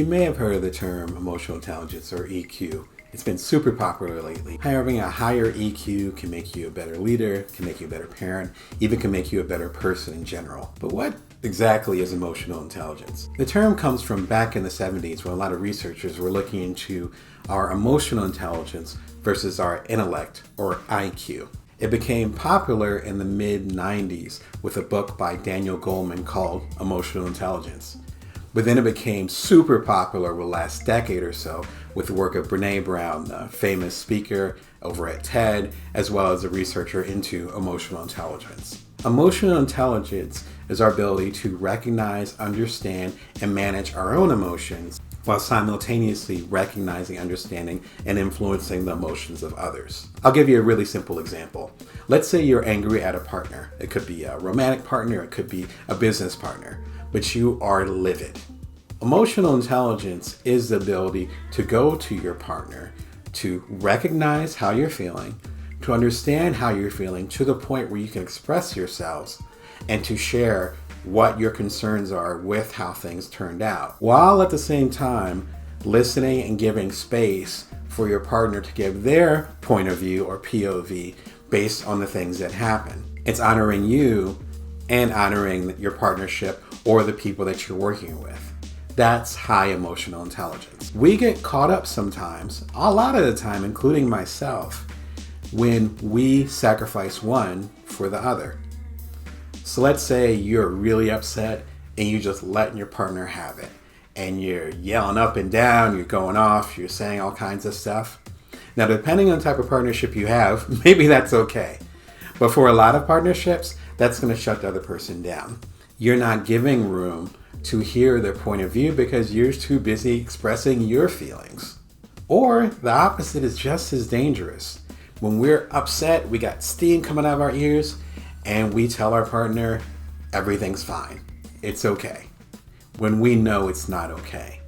You may have heard of the term emotional intelligence or EQ. It's been super popular lately. Having a higher EQ can make you a better leader, can make you a better parent, even can make you a better person in general. But what exactly is emotional intelligence? The term comes from back in the 70s when a lot of researchers were looking into our emotional intelligence versus our intellect or IQ. It became popular in the mid-90s with a book by Daniel Goleman called Emotional Intelligence. But then it became super popular over the last decade or so with the work of Brene Brown, the famous speaker over at TED, as well as a researcher into emotional intelligence. Emotional intelligence is our ability to recognize, understand, and manage our own emotions while simultaneously recognizing, understanding, and influencing the emotions of others. I'll give you a really simple example. Let's say you're angry at a partner. It could be a romantic partner, it could be a business partner, but you are livid. Emotional intelligence is the ability to go to your partner, to recognize how you're feeling, to understand how you're feeling to the point where you can express yourselves, and to share what your concerns are with how things turned out, while at the same time listening and giving space for your partner to give their point of view or POV based on the things that happen. It's honoring you and honoring your partnership or the people that you're working with. That's high emotional intelligence. We get caught up sometimes, a lot of the time, including myself, when we sacrifice one for the other. So let's say you're really upset and you just letting your partner have it. And you're yelling up and down, you're going off, you're saying all kinds of stuff. Now, depending on the type of partnership you have, maybe that's okay. But for a lot of partnerships, that's going to shut the other person down. You're not giving room to hear their point of view because you're too busy expressing your feelings. Or the opposite is just as dangerous. When we're upset, we got steam coming out of our ears, and we tell our partner, everything's fine, it's okay, when we know it's not okay.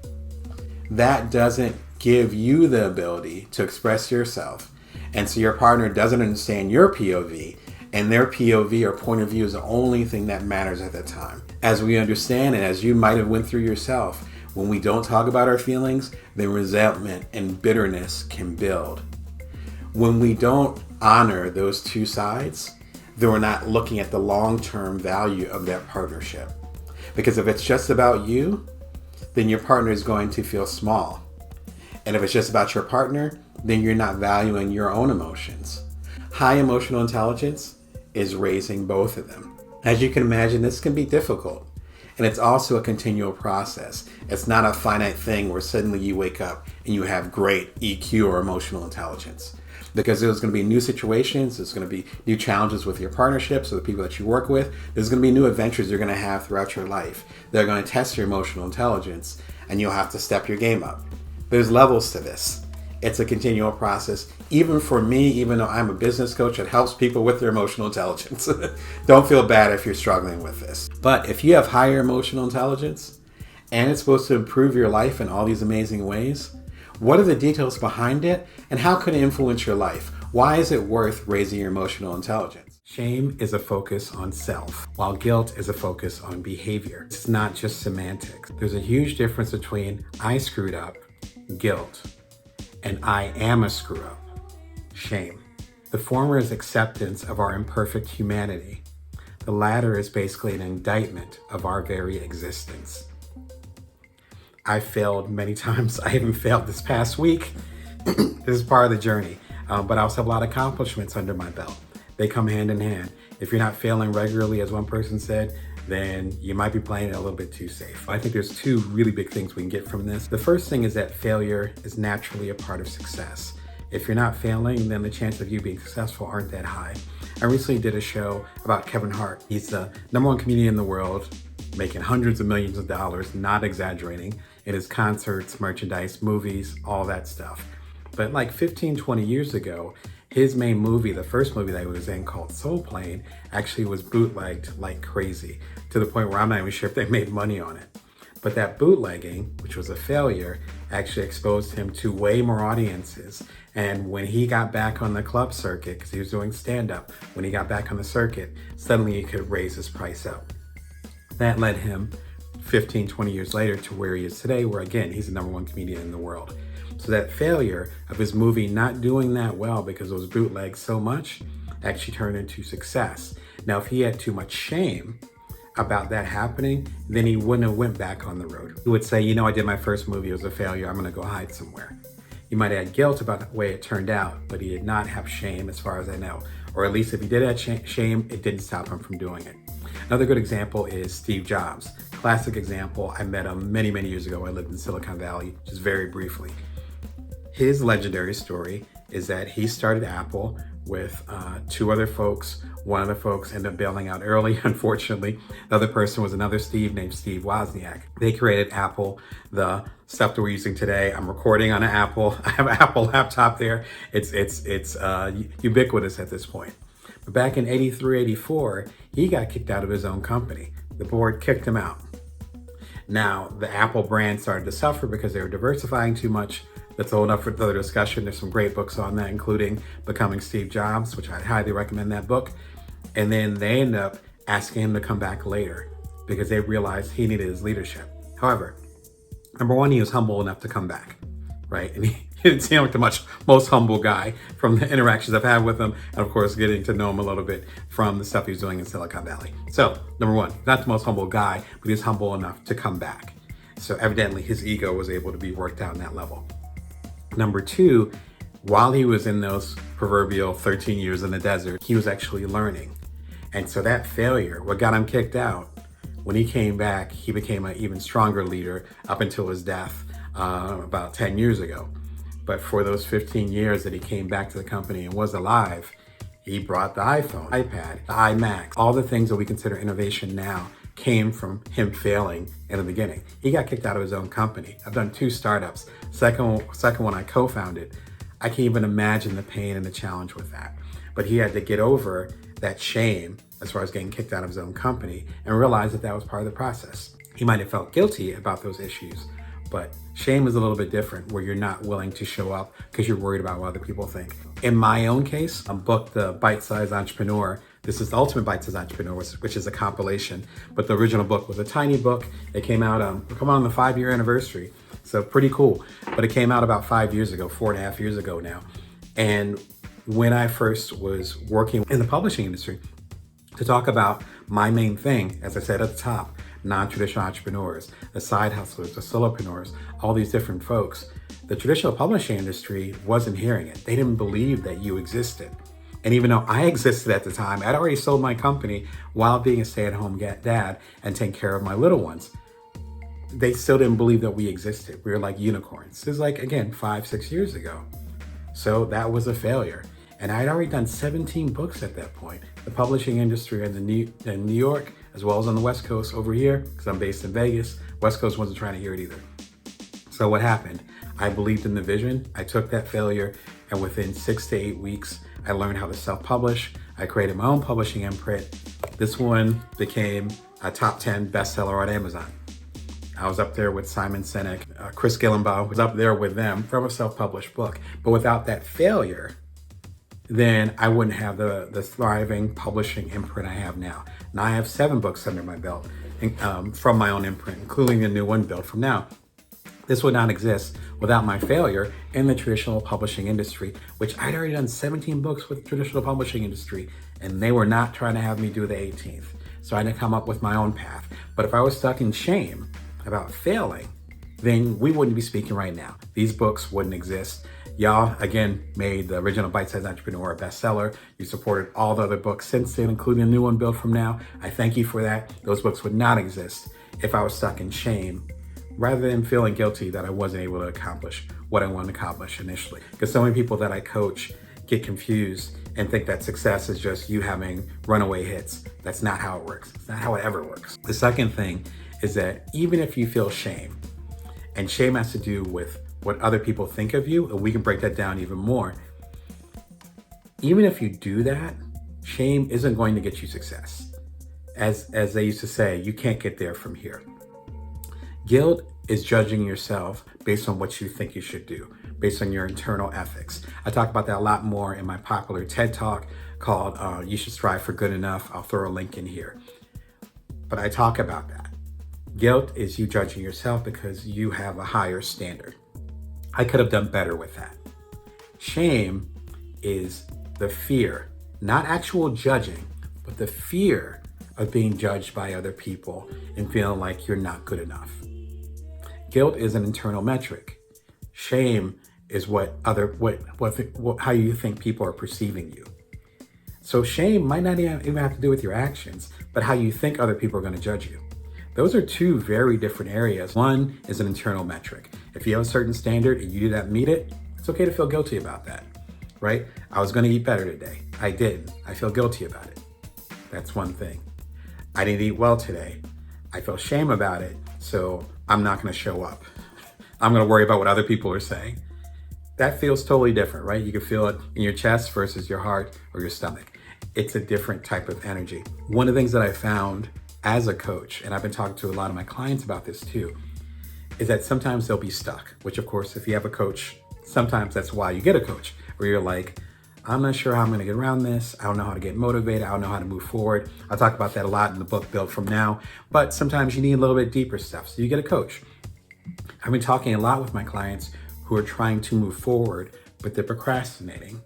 That doesn't give you the ability to express yourself, and so your partner doesn't understand your POV, and their POV or point of view is the only thing that matters at that time. As we understand, and as you might have went through yourself, when we don't talk about our feelings, then resentment and bitterness can build. When we don't honor those two sides, then we're not looking at the long-term value of that partnership. Because if it's just about you, then your partner is going to feel small. And if it's just about your partner, then you're not valuing your own emotions. High emotional intelligence is raising both of them. As you can imagine, this can be difficult. And it's also a continual process. It's not a finite thing where suddenly you wake up and you have great EQ or emotional intelligence. Because there's going to be new situations, there's going to be new challenges with your partnerships or the people that you work with. There's going to be new adventures you're going to have throughout your life. They're going to test your emotional intelligence, and you'll have to step your game up. There's levels to this. It's a continual process. Even for me, even though I'm a business coach, it helps people with their emotional intelligence. Don't feel bad if you're struggling with this. But if you have higher emotional intelligence, and it's supposed to improve your life in all these amazing ways, what are the details behind it, and how can it influence your life? Why is it worth raising your emotional intelligence? Shame is a focus on self, while guilt is a focus on behavior. It's not just semantics. There's a huge difference between I screwed up, guilt, and I am a screw up, shame. The former is acceptance of our imperfect humanity. The latter is basically an indictment of our very existence. I failed many times. I even failed this past week. This is part of the journey. But I also have a lot of accomplishments under my belt. They come hand in hand. If you're not failing regularly, as one person said, then you might be playing it a little bit too safe. I think there's two really big things we can get from this. The first thing is that failure is naturally a part of success. If you're not failing, then the chances of you being successful aren't that high. I recently did a show about Kevin Hart. He's the #1 comedian in the world, making hundreds of millions of dollars, not exaggerating, in his concerts, merchandise, movies, all that stuff. But like 15, 20 years ago, his main movie, the first movie that he was in called Soul Plane, actually was bootlegged like crazy, to the point where I'm not even sure if they made money on it. But that bootlegging, which was a failure, actually exposed him to way more audiences. And when he got back on the club circuit, because he was doing stand-up, when he got back on the circuit, suddenly he could raise his price up. That led him 15, 20 years later to where he is today, where again, he's the #1 comedian in the world. So that failure of his movie not doing that well because it was bootlegged so much actually turned into success. Now, if he had too much shame about that happening, then he wouldn't have went back on the road. He would say, I did my first movie, it was a failure, I'm gonna go hide somewhere. He might have had guilt about the way it turned out, but he did not have shame as far as I know. Or at least if he did have shame, it didn't stop him from doing it. Another good example is Steve Jobs. Classic example, I met him many, many years ago. I lived in Silicon Valley, just very briefly. His legendary story is that he started Apple with 2 other folks. One of the folks ended up bailing out early, unfortunately. The other person was another Steve named Steve Wozniak. They created Apple, the stuff that we're using today. I'm recording on an Apple. I have an Apple laptop there. It's ubiquitous at this point. But back in 83, 84, he got kicked out of his own company. The board kicked him out. Now, the Apple brand started to suffer because they were diversifying too much. That's all enough for further discussion. There's some great books on that, including Becoming Steve Jobs, which I'd highly recommend that book. And then they end up asking him to come back later because they realized he needed his leadership. However, #1, he was humble enough to come back, right? And he didn't seem like the most humble guy from the interactions I've had with him. And of course, getting to know him a little bit from the stuff he was doing in Silicon Valley. So #1, not the most humble guy, but he's humble enough to come back. So evidently his ego was able to be worked out on that level. #2, while he was in those proverbial 13 years in the desert, he was actually learning. And so that failure, what got him kicked out, when he came back, he became an even stronger leader up until his death about 10 years ago. But for those 15 years that he came back to the company and was alive, he brought the iPhone, iPad, the iMac, all the things that we consider innovation now came from him failing in the beginning. He got kicked out of his own company. I've done 2 startups. Second one I co-founded. I can't even imagine the pain and the challenge with that. But he had to get over that shame as far as getting kicked out of his own company and realize that that was part of the process. He might have felt guilty about those issues, but shame is a little bit different where you're not willing to show up because you're worried about what other people think. In my own case, I booked the Bite-Sized Entrepreneur. This is the Ultimate Bite-Sized Entrepreneur, which is a compilation, but the original book was a tiny book. It came out on the 5-year anniversary, so pretty cool. But it came out about 5 years ago, 4.5 years ago now. And when I first was working in the publishing industry, to talk about my main thing, as I said at the top, non-traditional entrepreneurs, the side hustlers, the solopreneurs, all these different folks, the traditional publishing industry wasn't hearing it. They didn't believe that you existed. And even though I existed at the time, I'd already sold my company while being a stay-at-home dad and taking care of my little ones. They still didn't believe that we existed. We were like unicorns. This is like, again, 5-6 years ago. So that was a failure. And I'd already done 17 books at that point. The publishing industry in New York, as well as on the West Coast over here, because I'm based in Vegas, West Coast wasn't trying to hear it either. So what happened? I believed in the vision. I took that failure, and within 6 to 8 weeks, I learned how to self-publish. I created my own publishing imprint. This one became a top 10 bestseller on Amazon. I was up there with Simon Sinek, Chris Gillenbaugh was up there with them from a self-published book. But without that failure, then I wouldn't have the thriving publishing imprint I have now. Now I have 7 books under my belt from my own imprint, including a new one built from now. This would not exist without my failure in the traditional publishing industry, which I'd already done 17 books with the traditional publishing industry, and they were not trying to have me do the 18th. So I had to come up with my own path. But if I was stuck in shame about failing, then we wouldn't be speaking right now. These books wouldn't exist. Y'all, again, made the original Bite-Sized Entrepreneur a bestseller. You supported all the other books since then, including a new one built from now. I thank you for that. Those books would not exist if I was stuck in shame, rather than feeling guilty that I wasn't able to accomplish what I wanted to accomplish initially. Because so many people that I coach get confused and think that success is just you having runaway hits. That's not how it works. It's not how it ever works. The second thing is that even if you feel shame, and shame has to do with what other people think of you, and we can break that down even more. Even if you do that, shame isn't going to get you success. As they used to say, you can't get there from here. Guilt is judging yourself based on what you think you should do, based on your internal ethics. I talk about that a lot more in my popular TED Talk called You Should Strive for Good Enough. I'll throw a link in here. But I talk about that. Guilt is you judging yourself because you have a higher standard. I could have done better with that. Shame is the fear, not actual judging, but the fear of being judged by other people and feeling like you're not good enough. Guilt is an internal metric. Shame is how you think people are perceiving you. So shame might not even have to do with your actions, but how you think other people are going to judge you. Those are two very different areas. One is an internal metric. If you have a certain standard and you do not meet it, it's okay to feel guilty about that, right? I was going to eat better today. I didn't. I feel guilty about it. That's one thing. I didn't eat well today. I feel shame about it, so I'm not going to show up. I'm going to worry about what other people are saying. That feels totally different, right? You can feel it in your chest versus your heart or your stomach. It's a different type of energy. One of the things that I found as a coach, and I've been talking to a lot of my clients about this too, is that sometimes they'll be stuck, which of course, if you have a coach, sometimes that's why you get a coach, where you're like, I'm not sure how I'm gonna get around this. I don't know how to get motivated. I don't know how to move forward. I talk about that a lot in the book, Built From Now, but sometimes you need a little bit deeper stuff. So you get a coach. I've been talking a lot with my clients who are trying to move forward, but they're procrastinating,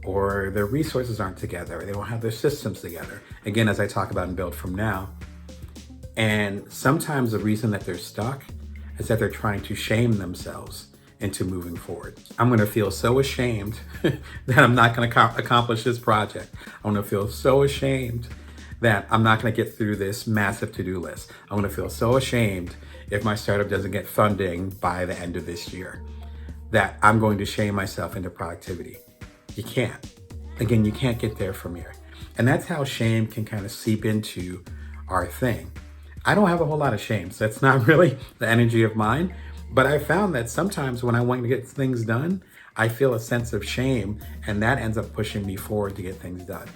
or their resources aren't together, or they don't have their systems together. Again, as I talk about in Built From Now. And sometimes the reason that they're stuck is that they're trying to shame themselves into moving forward. I'm gonna feel so ashamed that I'm not gonna accomplish this project. I'm gonna feel so ashamed that I'm not gonna get through this massive to-do list. I'm gonna feel so ashamed if my startup doesn't get funding by the end of this year, that I'm going to shame myself into productivity. You can't. Again, you can't get there from here. And that's how shame can kind of seep into our thing. I don't have a whole lot of shame, so that's not really the energy of mine. But I found that sometimes when I want to get things done, I feel a sense of shame, and that ends up pushing me forward to get things done.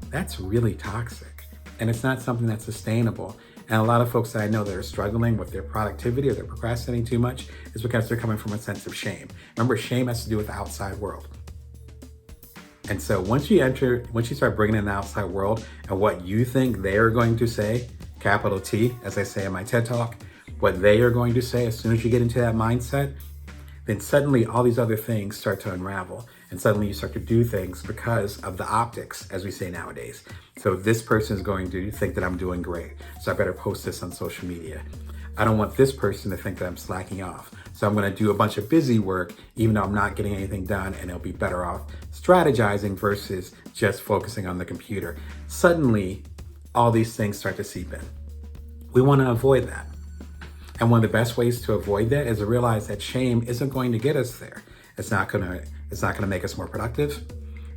That's really toxic, and it's not something that's sustainable. And a lot of folks that I know that are struggling with their productivity or they're procrastinating too much is because they're coming from a sense of shame. Remember, shame has to do with the outside world. And so once you start bringing in the outside world and what you think they're going to say, capital T, as I say in my TED Talk, what they are going to say, as soon as you get into that mindset, then suddenly all these other things start to unravel. And suddenly you start to do things because of the optics, as we say nowadays. So this person is going to think that I'm doing great, so I better post this on social media. I don't want this person to think that I'm slacking off, so I'm going to do a bunch of busy work even though I'm not getting anything done, and it'll be better off strategizing versus just focusing on the computer. Suddenly, all these things start to seep in. We want to avoid that. And one of the best ways to avoid that is to realize that shame isn't going to get us there. It's not going to make us more productive.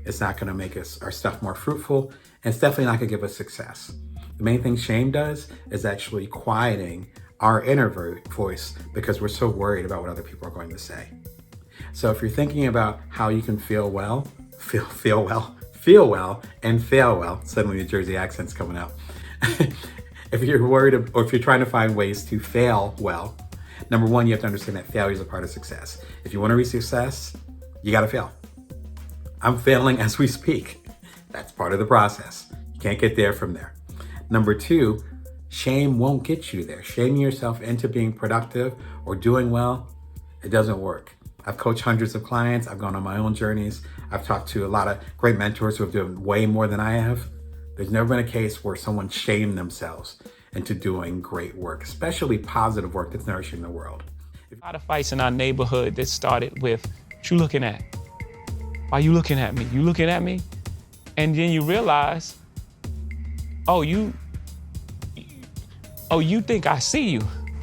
It's not going to make our stuff more fruitful. And it's definitely not going to give us success. The main thing shame does is actually quieting our inner voice because we're so worried about what other people are going to say. So if you're thinking about how you can feel well, and fail well, suddenly the JayZ accent's coming out. If you're worried or if you're trying to find ways to fail well, number one, you have to understand that failure is a part of success. If you want to reach success, you got to fail. I'm failing as we speak. That's part of the process. You can't get there from there. Number two, shame won't get you there. Shaming yourself into being productive or doing well, it doesn't work. I've coached hundreds of clients. I've gone on my own journeys. I've talked to a lot of great mentors who have done way more than I have. There's never been a case where someone shamed themselves into doing great work, especially positive work that's nourishing the world. A lot of fights in our neighborhood that started with, what you looking at? Why you looking at me? You looking at me? And then you realize, you think I see you.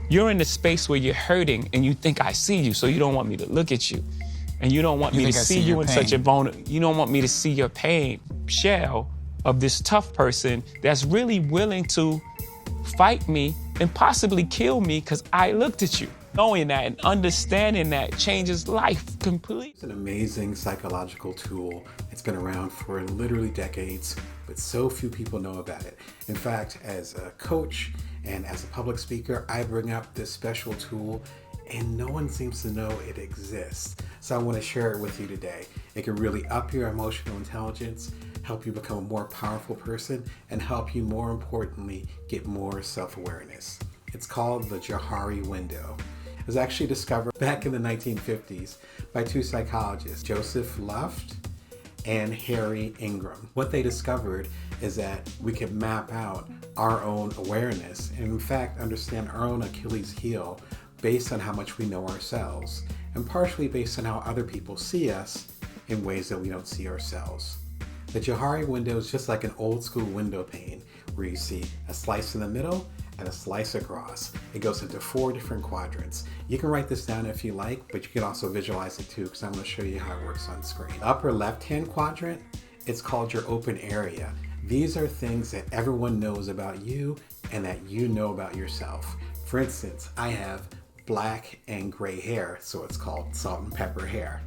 You're in the space where you're hurting and you think I see you, so you don't want me to look at you. And you don't want me to see you in such a you don't want me to see your pain shell of this tough person that's really willing to fight me and possibly kill me because I looked at you. Knowing that and understanding that changes life completely. It's an amazing psychological tool. It's been around for literally decades, but so few people know about it. In fact, as a coach and as a public speaker, I bring up this special tool and no one seems to know it exists. So I want to share it with you today. It can really up your emotional intelligence, help you become a more powerful person, and help you, more importantly, get more self-awareness. It's called the Johari window. It was actually discovered back in the 1950s by two psychologists, Joseph Luft and Harry Ingram. What they discovered is that we can map out our own awareness and in fact understand our own Achilles heel based on how much we know ourselves and partially based on how other people see us in ways that we don't see ourselves. The Johari window is just like an old school window pane where you see a slice in the middle and a slice across. It goes into 4 different quadrants. You can write this down if you like, but you can also visualize it too because I'm going to show you how it works on screen. The upper left-hand quadrant, it's called your open area. These are things that everyone knows about you and that you know about yourself. For instance, I have black and gray hair, so it's called salt and pepper hair.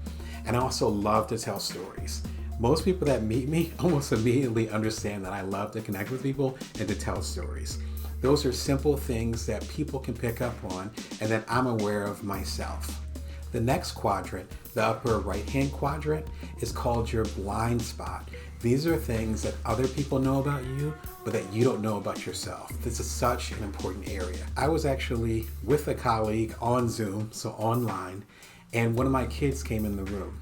And I also love to tell stories. Most people that meet me almost immediately understand that I love to connect with people and to tell stories. Those are simple things that people can pick up on and that I'm aware of myself. The next quadrant, the upper right-hand quadrant, is called your blind spot. These are things that other people know about you, but that you don't know about yourself. This is such an important area. I was actually with a colleague on Zoom, so online, and one of my kids came in the room.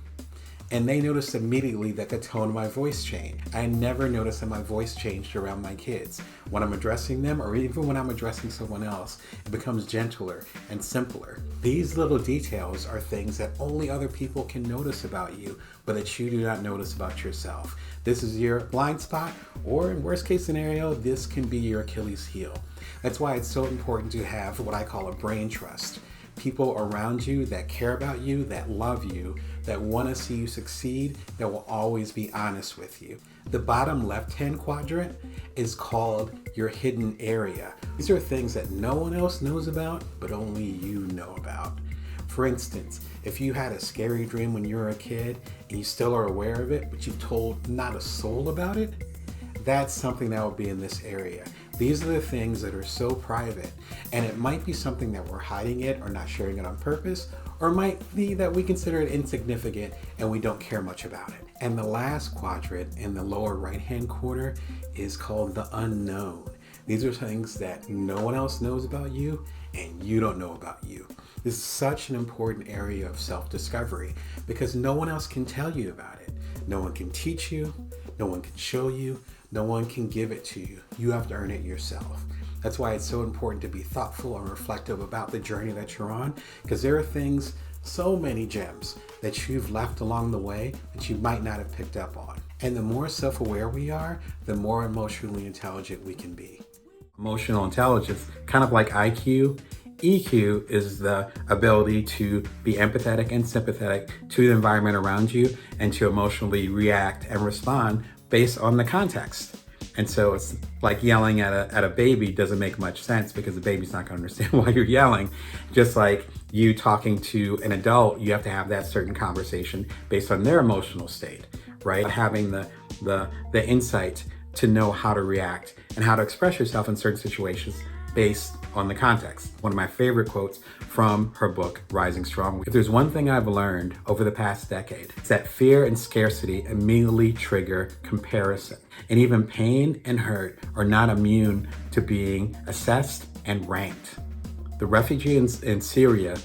And they noticed immediately that the tone of my voice changed. I never noticed that my voice changed around my kids. When I'm addressing them, or even when I'm addressing someone else, it becomes gentler and simpler. These little details are things that only other people can notice about you, but that you do not notice about yourself. This is your blind spot, or in worst case scenario, this can be your Achilles heel. That's why it's so important to have what I call a brain trust. People around you that care about you, that love you, that want to see you succeed, that will always be honest with you. The bottom left-hand quadrant is called your hidden area. These are things that no one else knows about, but only you know about. For instance, if you had a scary dream when you were a kid and you still are aware of it, but you've told not a soul about it, that's something that will be in this area. These are the things that are so private, and it might be something that we're hiding it or not sharing it on purpose, or it might be that we consider it insignificant and we don't care much about it. And the last quadrant in the lower right-hand corner is called the unknown. These are things that no one else knows about you and you don't know about you. This is such an important area of self-discovery because no one else can tell you about it. No one can teach you, no one can show you, no one can give it to you. You have to earn it yourself. That's why it's so important to be thoughtful and reflective about the journey that you're on, because there are things, so many gems that you've left along the way that you might not have picked up on. And the more self-aware we are, the more emotionally intelligent we can be. Emotional intelligence, kind of like IQ, EQ is the ability to be empathetic and sympathetic to the environment around you and to emotionally react and respond based on the context. And so it's like yelling at a baby doesn't make much sense because the baby's not going to understand why you're yelling. Just like you talking to an adult, you have to have that certain conversation based on their emotional state, right? Having the insight to know how to react and how to express yourself in certain situations based on the context. One of my favorite quotes from her book, Rising Strong. If there's one thing I've learned over the past decade, it's that fear and scarcity immediately trigger comparison. And even pain and hurt are not immune to being assessed and ranked. The refugee in Syria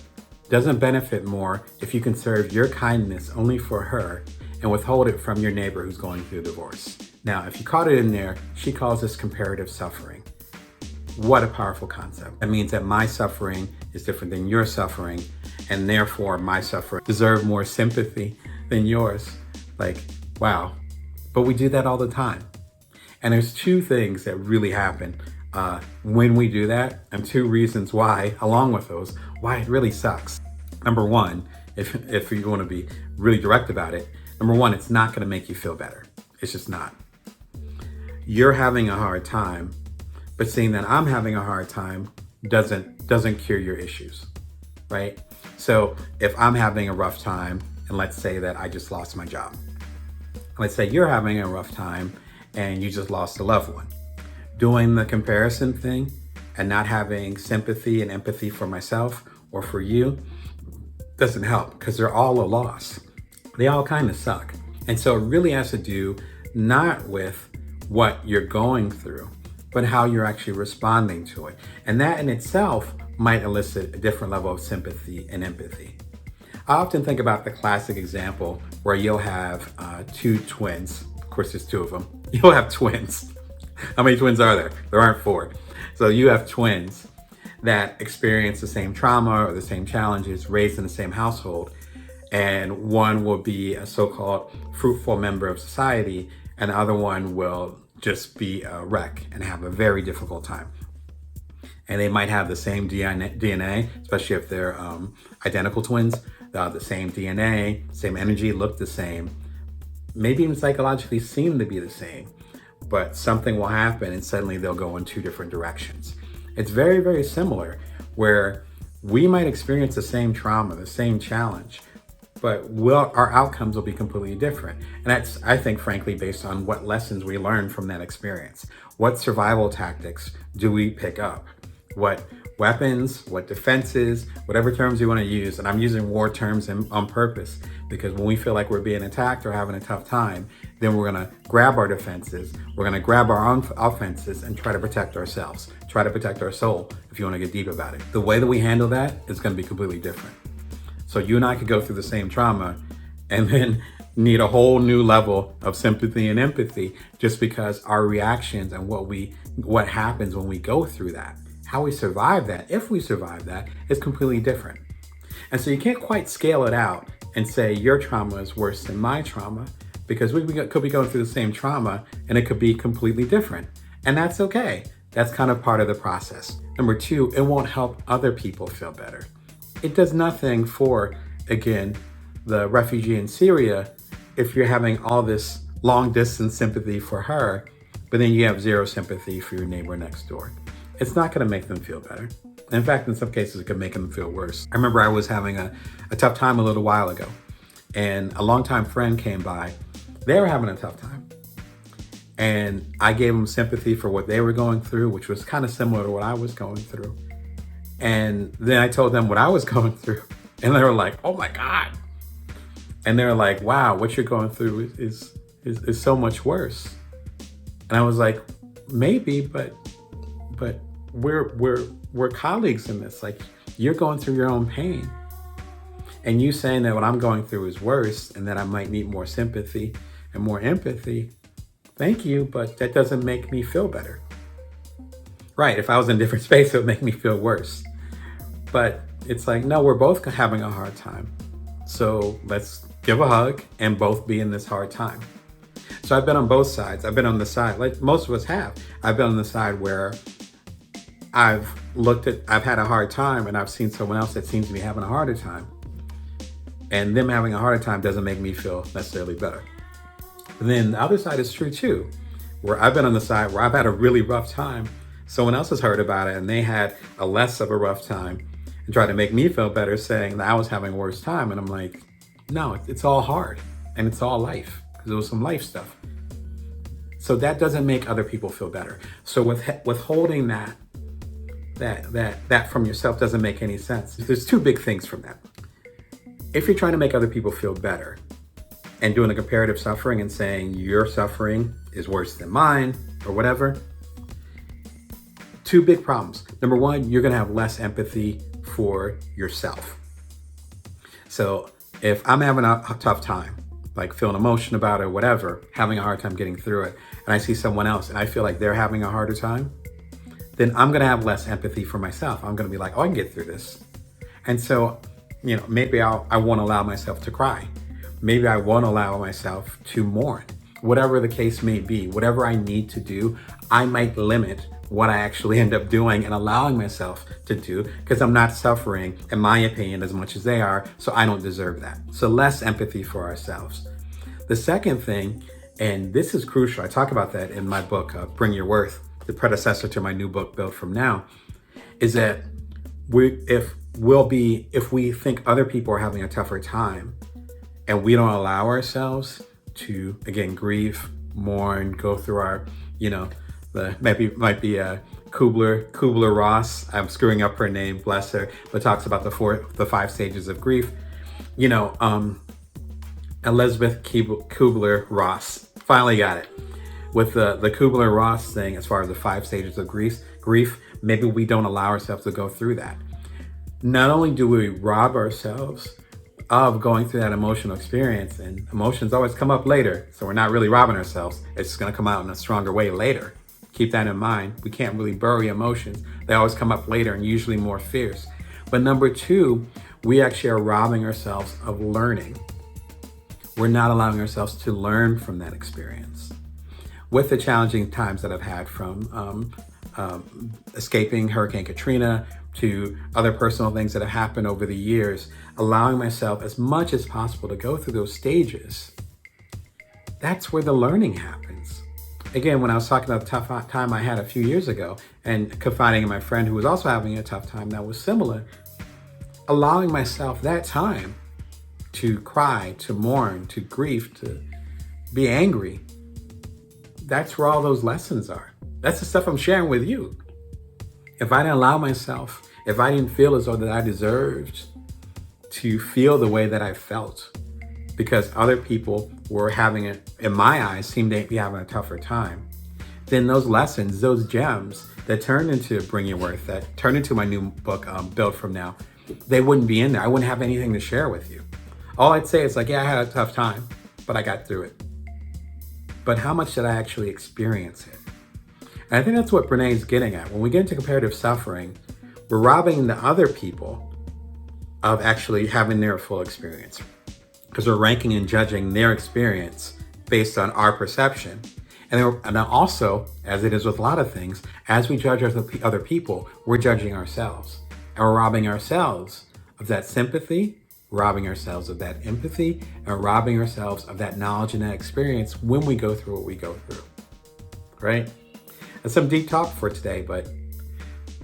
doesn't benefit more if you conserve your kindness only for her and withhold it from your neighbor who's going through a divorce. Now, if you caught it in there, she calls this comparative suffering. What a powerful concept. That means that my suffering is different than your suffering, and therefore my suffering deserves more sympathy than yours. Like, wow. But we do that all the time. And there's 2 things that really happen when we do that, and 2 reasons why, along with those, why it really sucks. Number 1, if you want to be really direct about it, number 1, it's not going to make you feel better. It's just not. You're having a hard time, but seeing that I'm having a hard time doesn't cure your issues, right? So if I'm having a rough time, and let's say that I just lost my job. Let's say you're having a rough time and you just lost a loved one. Doing the comparison thing and not having sympathy and empathy for myself or for you doesn't help because they're all a loss. They all kind of suck. And so it really has to do not with what you're going through, but how you're actually responding to it. And that in itself might elicit a different level of sympathy and empathy. I often think about the classic example where you'll have two twins. Of course, there's two of them. You'll have twins. How many twins are there? There aren't four. So you have twins that experience the same trauma or the same challenges, raised in the same household. And one will be a so-called fruitful member of society, and the other one will just be a wreck and have a very difficult time. And they might have the same DNA, especially if they're identical twins. They'll have the same DNA, same energy, look the same, maybe even psychologically seem to be the same. But something will happen and suddenly they'll go in two different directions. It's very, very similar, where we might experience the same trauma, the same challenge, but our outcomes will be completely different. And that's, I think, frankly, based on what lessons we learn from that experience. What survival tactics do we pick up? What weapons, what defenses, whatever terms you want to use. And I'm using war terms on purpose, because when we feel like we're being attacked or having a tough time, then we're going to grab our defenses, we're going to grab our own offenses and try to protect ourselves, try to protect our soul, if you want to get deep about it. The way that we handle that is going to be completely different. So you and I could go through the same trauma and then need a whole new level of sympathy and empathy, just because our reactions and what happens when we go through that, how we survive that, if we survive that, is completely different. And so you can't quite scale it out and say your trauma is worse than my trauma, because we could be going through the same trauma and it could be completely different. And that's okay. That's kind of part of the process. Number two, it won't help other people feel better. It does nothing for, again, the refugee in Syria if you're having all this long distance sympathy for her, but then you have zero sympathy for your neighbor next door. It's not going to make them feel better. In fact, in some cases, it could make them feel worse. I remember I was having a tough time a little while ago, and a longtime friend came by. They were having a tough time. And I gave them sympathy for what they were going through, which was kind of similar to what I was going through. And then I told them what I was going through. And they were like, oh my God. And they're like, wow, what you're going through is so much worse. And I was like, maybe, but we're colleagues in this. Like, you're going through your own pain. And you saying that what I'm going through is worse and that I might need more sympathy and more empathy, thank you, but that doesn't make me feel better. Right, if I was in a different space, it would make me feel worse. But it's like, no, we're both having a hard time. So let's give a hug and both be in this hard time. So I've been on both sides. I've been on the side, like most of us have. I've been on the side where I've had a hard time and I've seen someone else that seems to be having a harder time. And them having a harder time doesn't make me feel necessarily better. And then the other side is true too, where I've been on the side where I've had a really rough time. Someone else has heard about it and they had a less of a rough time and tried to make me feel better, saying that I was having a worse time. And I'm like, no, it's all hard and it's all life, because it was some life stuff. So that doesn't make other people feel better. So withholding that from yourself doesn't make any sense. There's two big things from that. If you're trying to make other people feel better and doing a comparative suffering and saying your suffering is worse than mine or whatever, two big problems. Number one, you're going to have less empathy for yourself. So if I'm having a tough time, like feeling emotion about it, whatever, having a hard time getting through it, and I see someone else and I feel like they're having a harder time, then I'm going to have less empathy for myself. I'm going to be like, oh, I can get through this. And so, maybe I won't allow myself to cry. Maybe I won't allow myself to mourn. Whatever the case may be, whatever I need to do, I might limit what I actually end up doing and allowing myself to do, because I'm not suffering, in my opinion, as much as they are, so I don't deserve that. So less empathy for ourselves. The second thing, and this is crucial, I talk about that in my book, Bring Your Worth, the predecessor to my new book, Built From Now, is that if we think other people are having a tougher time and we don't allow ourselves to, again, grieve, mourn, go through our, might be Kubler-Ross. I'm screwing up her name, bless her, but talks about the 5 stages of grief. Elizabeth Kubler-Ross, finally got it. With the Kubler-Ross thing, as far as the 5 stages of grief, maybe we don't allow ourselves to go through that. Not only do we rob ourselves of going through that emotional experience, and emotions always come up later, so we're not really robbing ourselves. It's just going to come out in a stronger way later. Keep that in mind. We can't really bury emotions. They always come up later and usually more fierce. But number 2, we actually are robbing ourselves of learning. We're not allowing ourselves to learn from that experience. With the challenging times that I've had, from escaping Hurricane Katrina to other personal things that have happened over the years, allowing myself as much as possible to go through those stages, that's where the learning happens. Again, when I was talking about the tough time I had a few years ago and confiding in my friend who was also having a tough time that was similar, allowing myself that time to cry, to mourn, to grieve, to be angry, that's where all those lessons are. That's the stuff I'm sharing with you. If I didn't allow myself, if I didn't feel as though that I deserved to feel the way that I felt, because other people were having it, in my eyes, seemed to be having a tougher time, then those lessons, those gems that turned into Bring Your Worth, that turned into my new book, Build From Now, they wouldn't be in there. I wouldn't have anything to share with you. All I'd say is like, yeah, I had a tough time, but I got through it. But how much did I actually experience it? And I think that's what Brene is getting at. When we get into comparative suffering, we're robbing the other people of actually having their full experience, because we're ranking and judging their experience based on our perception. And also, as it is with a lot of things, as we judge other people, we're judging ourselves. And we're robbing ourselves of that sympathy, robbing ourselves of that empathy, and robbing ourselves of that knowledge and that experience when we go through what we go through, right? That's some deep talk for today, but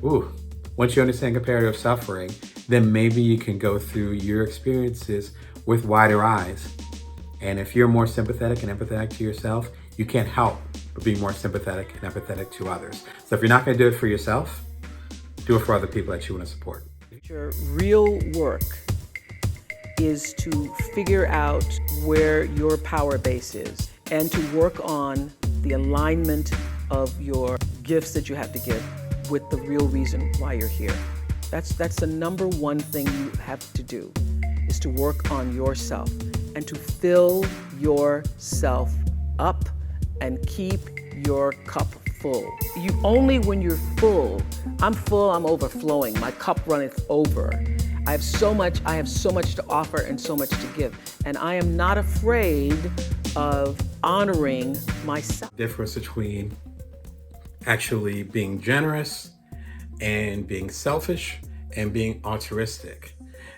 once you understand comparative suffering, then maybe you can go through your experiences with wider eyes. And if you're more sympathetic and empathetic to yourself, you can't help but be more sympathetic and empathetic to others. So if you're not going to do it for yourself, do it for other people that you want to support. Your real work is to figure out where your power base is and to work on the alignment of your gifts that you have to give with the real reason why you're here. That's the number one thing you have to do, is to work on yourself and to fill yourself up and keep your cup full. You only when you're full, I'm full, I'm overflowing, my cup runneth over. I have so much to offer and so much to give. And I am not afraid of honoring myself. Difference between actually being generous and being selfish and being altruistic.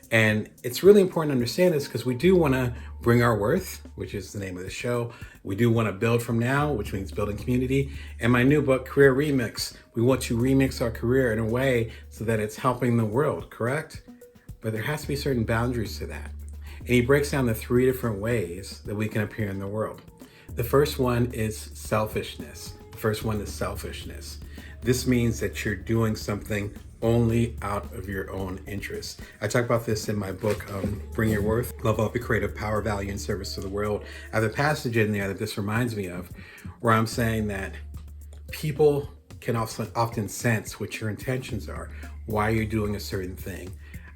And it's really important to understand this, because we do want to bring our worth, which is the name of the show. We do want to build from now, which means building community. And my new book, Career Remix, we want to remix our career in a way so that it's helping the world, correct? But there has to be certain boundaries to that. And he breaks down the 3 different ways that we can appear in the world. The first one is selfishness. This means that you're doing something only out of your own interest. I talk about this in my book, Bring Your Worth, Level Up Your Creative Power, Value, and Service to the World. I have a passage in there that this reminds me of, where I'm saying that people can often sense what your intentions are, why you're doing a certain thing.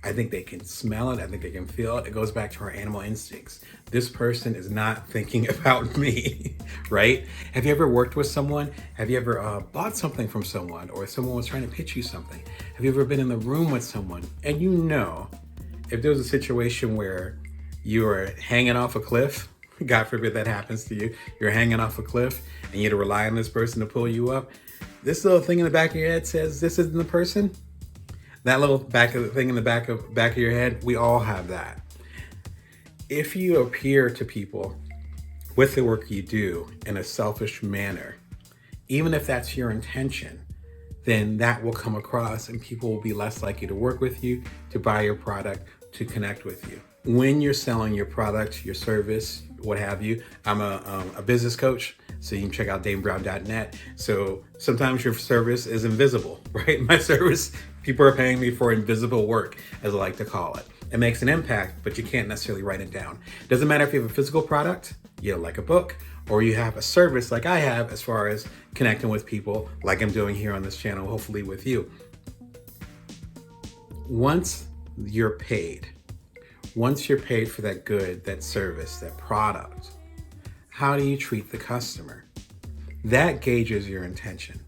I think they can smell it. I think they can feel it. It goes back to our animal instincts. This person is not thinking about me, right? Have you ever worked with someone? Have you ever bought something from someone, or someone was trying to pitch you something? Have you ever been in the room with someone and you know, if there was a situation where you are hanging off a cliff, God forbid that happens to you, you're hanging off a cliff and you had to rely on this person to pull you up. This little thing in the back of your head says, this isn't the person. That little thing in the back of your head, we all have that. If you appear to people with the work you do in a selfish manner, even if that's your intention, then that will come across and people will be less likely to work with you, to buy your product, to connect with you. When you're selling your product, your service, what have you, I'm a business coach, so you can check out DamonBrown.net. So sometimes your service is invisible, right? My service, people are paying me for invisible work, as I like to call it. It makes an impact, but you can't necessarily write it down. Doesn't matter if you have a physical product, like a book, or you have a service like I have as far as connecting with people like I'm doing here on this channel, hopefully with you. Once you're paid for that good, that service, that product, how do you treat the customer? That gauges your intention.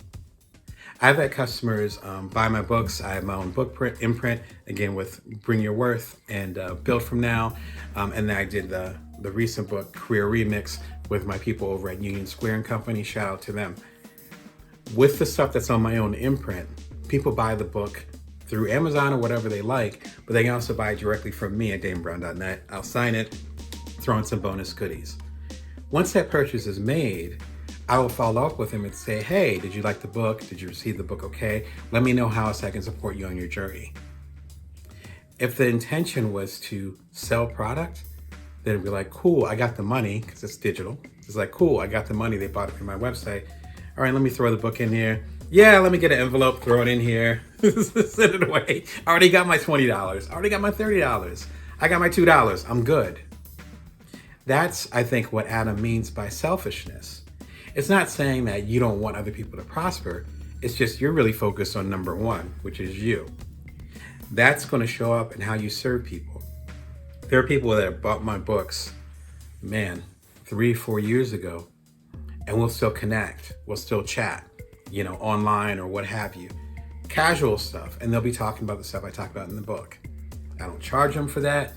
I've had customers buy my books. I have my own book imprint, again, with Bring Your Worth and Build From Now. And then I did the recent book, Career Remix, with my people over at Union Square and Company. Shout out to them. With the stuff that's on my own imprint, people buy the book through Amazon or whatever they like, but they can also buy it directly from me at DamonBrown.net. I'll sign it, throw in some bonus goodies. Once that purchase is made, I will follow up with them and say, hey, did you like the book? Did you receive the book okay? Let me know how else I can support you on your journey. If the intention was to sell product, then it'd be like, cool, I got the money, because it's digital. It's like, cool, I got the money, they bought it from my website. All right, let me throw the book in here. Yeah, let me get an envelope, throw it in here, send it away. I already got my $20. I already got my $30. I got my $2. I'm good. That's, I think, what Adam means by selfishness. It's not saying that you don't want other people to prosper. It's just you're really focused on number one, which is you. That's going to show up in how you serve people. There are people that have bought my books, 3-4 years ago, and we'll still connect. We'll still chat, online or what have you. Casual stuff. And they'll be talking about the stuff I talk about in the book. I don't charge them for that.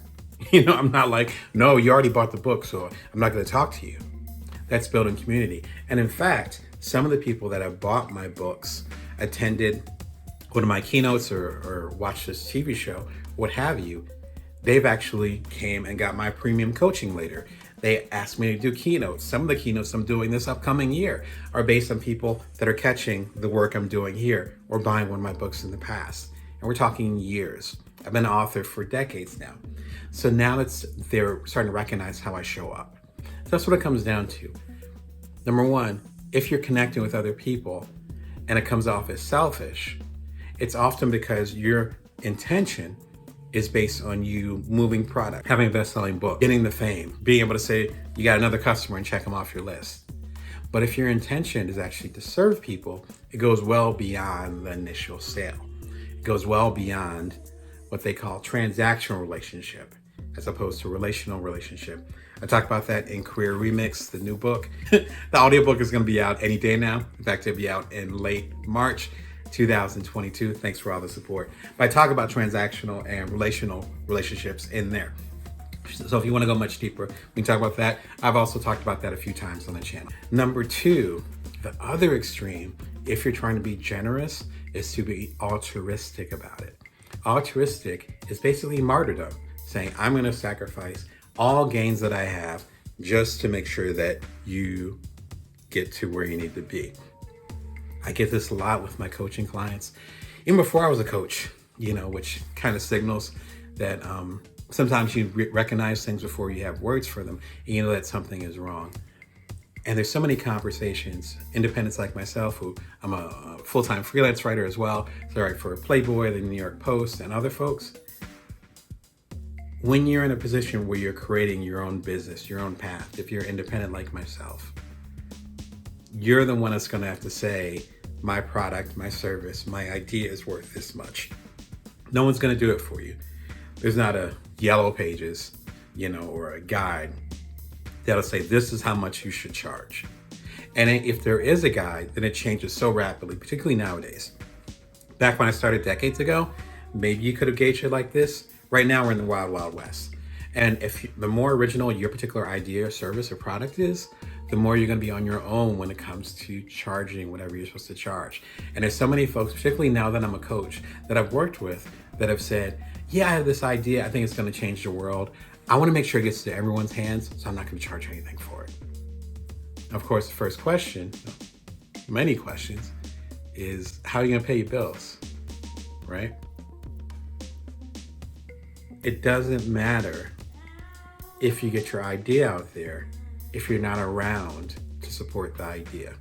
I'm not like, no, you already bought the book, so I'm not going to talk to you. That's building community. And in fact, some of the people that have bought my books attended one of my keynotes or watched this TV show, what have you. They've actually came and got my premium coaching later. They asked me to do keynotes. Some of the keynotes I'm doing this upcoming year are based on people that are catching the work I'm doing here or buying one of my books in the past. And we're talking years. I've been an author for decades now. So now they're starting to recognize how I show up. So that's what it comes down to. Number one, if you're connecting with other people and it comes off as selfish, it's often because your intention is based on you moving product, having a best-selling book, getting the fame, being able to say you got another customer and check them off your list. But if your intention is actually to serve people, it goes well beyond the initial sale. It goes well beyond what they call transactional relationship as opposed to relational relationship. I talk about that in Career Remix, the new book. The audiobook is going to be out any day now. In fact, it'll be out in late March 2022. Thanks for all the support. But I talk about transactional and relational relationships in there. So if you want to go much deeper, we can talk about that. I've also talked about that a few times on the channel. Number two, the other extreme, if you're trying to be generous, is to be altruistic about it. Altruistic is basically martyrdom, saying I'm going to sacrifice all gains that I have just to make sure that you get to where you need to be. I get this a lot with my coaching clients, even before I was a coach, which kind of signals that sometimes you recognize things before you have words for them, and you know that something is wrong. And there's so many conversations, independents like myself, who I'm a full-time freelance writer as well. So I write for Playboy, the New York Post, and other folks. When you're in a position where you're creating your own business, your own path, if you're independent like myself, you're the one that's going to have to say, my product, my service, my idea is worth this much. No one's going to do it for you. There's not a yellow pages, or a guide that'll say, this is how much you should charge. And if there is a guide, then it changes so rapidly, particularly nowadays. Back when I started decades ago, maybe you could have gauged it like this. Right now, we're in the wild, wild west. And the more original your particular idea or service or product is, the more you're going to be on your own when it comes to charging whatever you're supposed to charge. And there's so many folks, particularly now that I'm a coach, that I've worked with that have said, yeah, I have this idea. I think it's going to change the world. I want to make sure it gets to everyone's hands, so I'm not going to charge anything for it. Of course, the first question, many questions, is how are you going to pay your bills, right? It doesn't matter if you get your idea out there if you're not around to support the idea.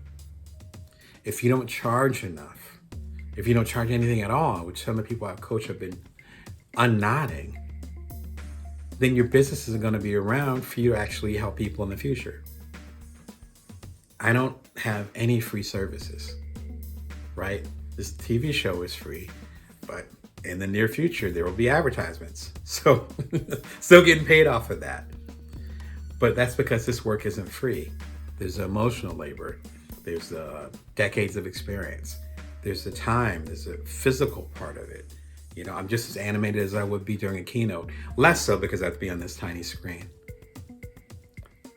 If you don't charge enough, if you don't charge anything at all, which some of the people I've coached have been unnodding, then your business isn't going to be around for you to actually help people in the future. I don't have any free services, right? This TV show is free, but in the near future, there will be advertisements. So still getting paid off of that. But that's because this work isn't free. There's emotional labor. There's decades of experience. There's the time. There's a physical part of it. You know, I'm just as animated as I would be during a keynote. Less so because I have to be on this tiny screen.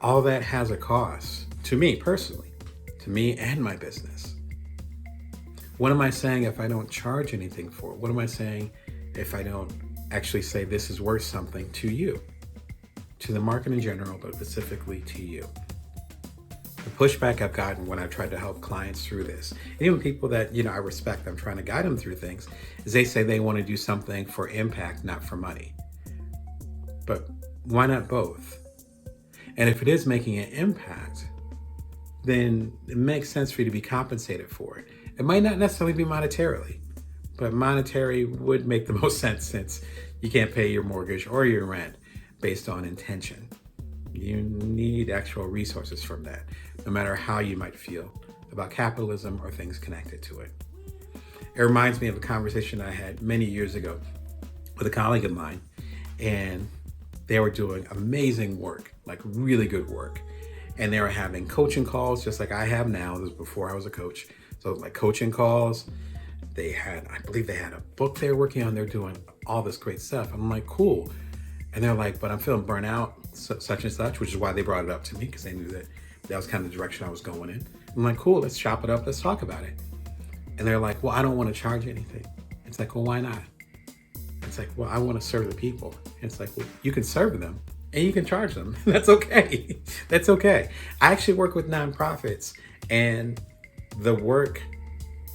All that has a cost to me personally, to me and my business. What am I saying if I don't charge anything for it? What am I saying if I don't actually say this is worth something to you, to the market in general, but specifically to you? The pushback I've gotten when I've tried to help clients through this, and even people that, I respect, I'm trying to guide them through things, is they say they want to do something for impact, not for money. But why not both? And if it is making an impact, then it makes sense for you to be compensated for it. It might not necessarily be monetarily, but monetary would make the most sense since you can't pay your mortgage or your rent based on intention. You need actual resources from that, no matter how you might feel about capitalism or things connected to it. It reminds me of a conversation I had many years ago with a colleague of mine, and they were doing amazing work, like really good work. And they were having coaching calls just like I have now. This was before I was a coach. So like coaching calls. I believe they had a book they were working on. They're doing all this great stuff. I'm like, cool. And they're like, but I'm feeling burnt out, such and such, which is why they brought it up to me, because they knew that was kind of the direction I was going in. I'm like, cool, let's chop it up. Let's talk about it. And they're like, well, I don't want to charge anything. It's like, well, why not? It's like, well, I want to serve the people. And it's like, well, you can serve them and you can charge them. That's okay. That's okay. I actually work with nonprofits, and the work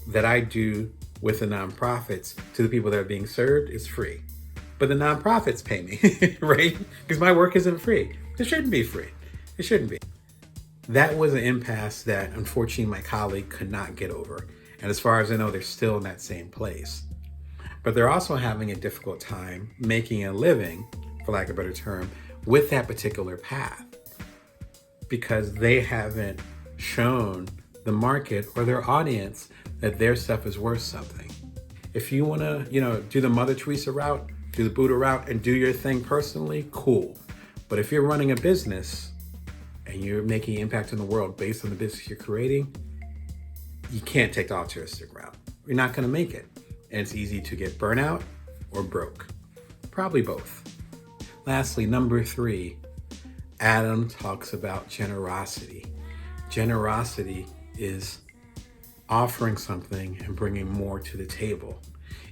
that I do with the nonprofits to the people that are being served is free. But the nonprofits pay me, right? Because my work isn't free. It shouldn't be free. It shouldn't be. That was an impasse that unfortunately my colleague could not get over. And as far as I know, they're still in that same place. But they're also having a difficult time making a living, for lack of a better term, with that particular path, because they haven't shown the market or their audience that their stuff is worth something. If you want to, do the Mother Teresa route, do the Buddha route, and do your thing personally, cool. But if you're running a business and you're making impact in the world based on the business you're creating, you can't take the altruistic route. You're not going to make it. And it's easy to get burnout or broke. Probably both. Lastly, number 3, Adam talks about generosity. Generosity is offering something and bringing more to the table.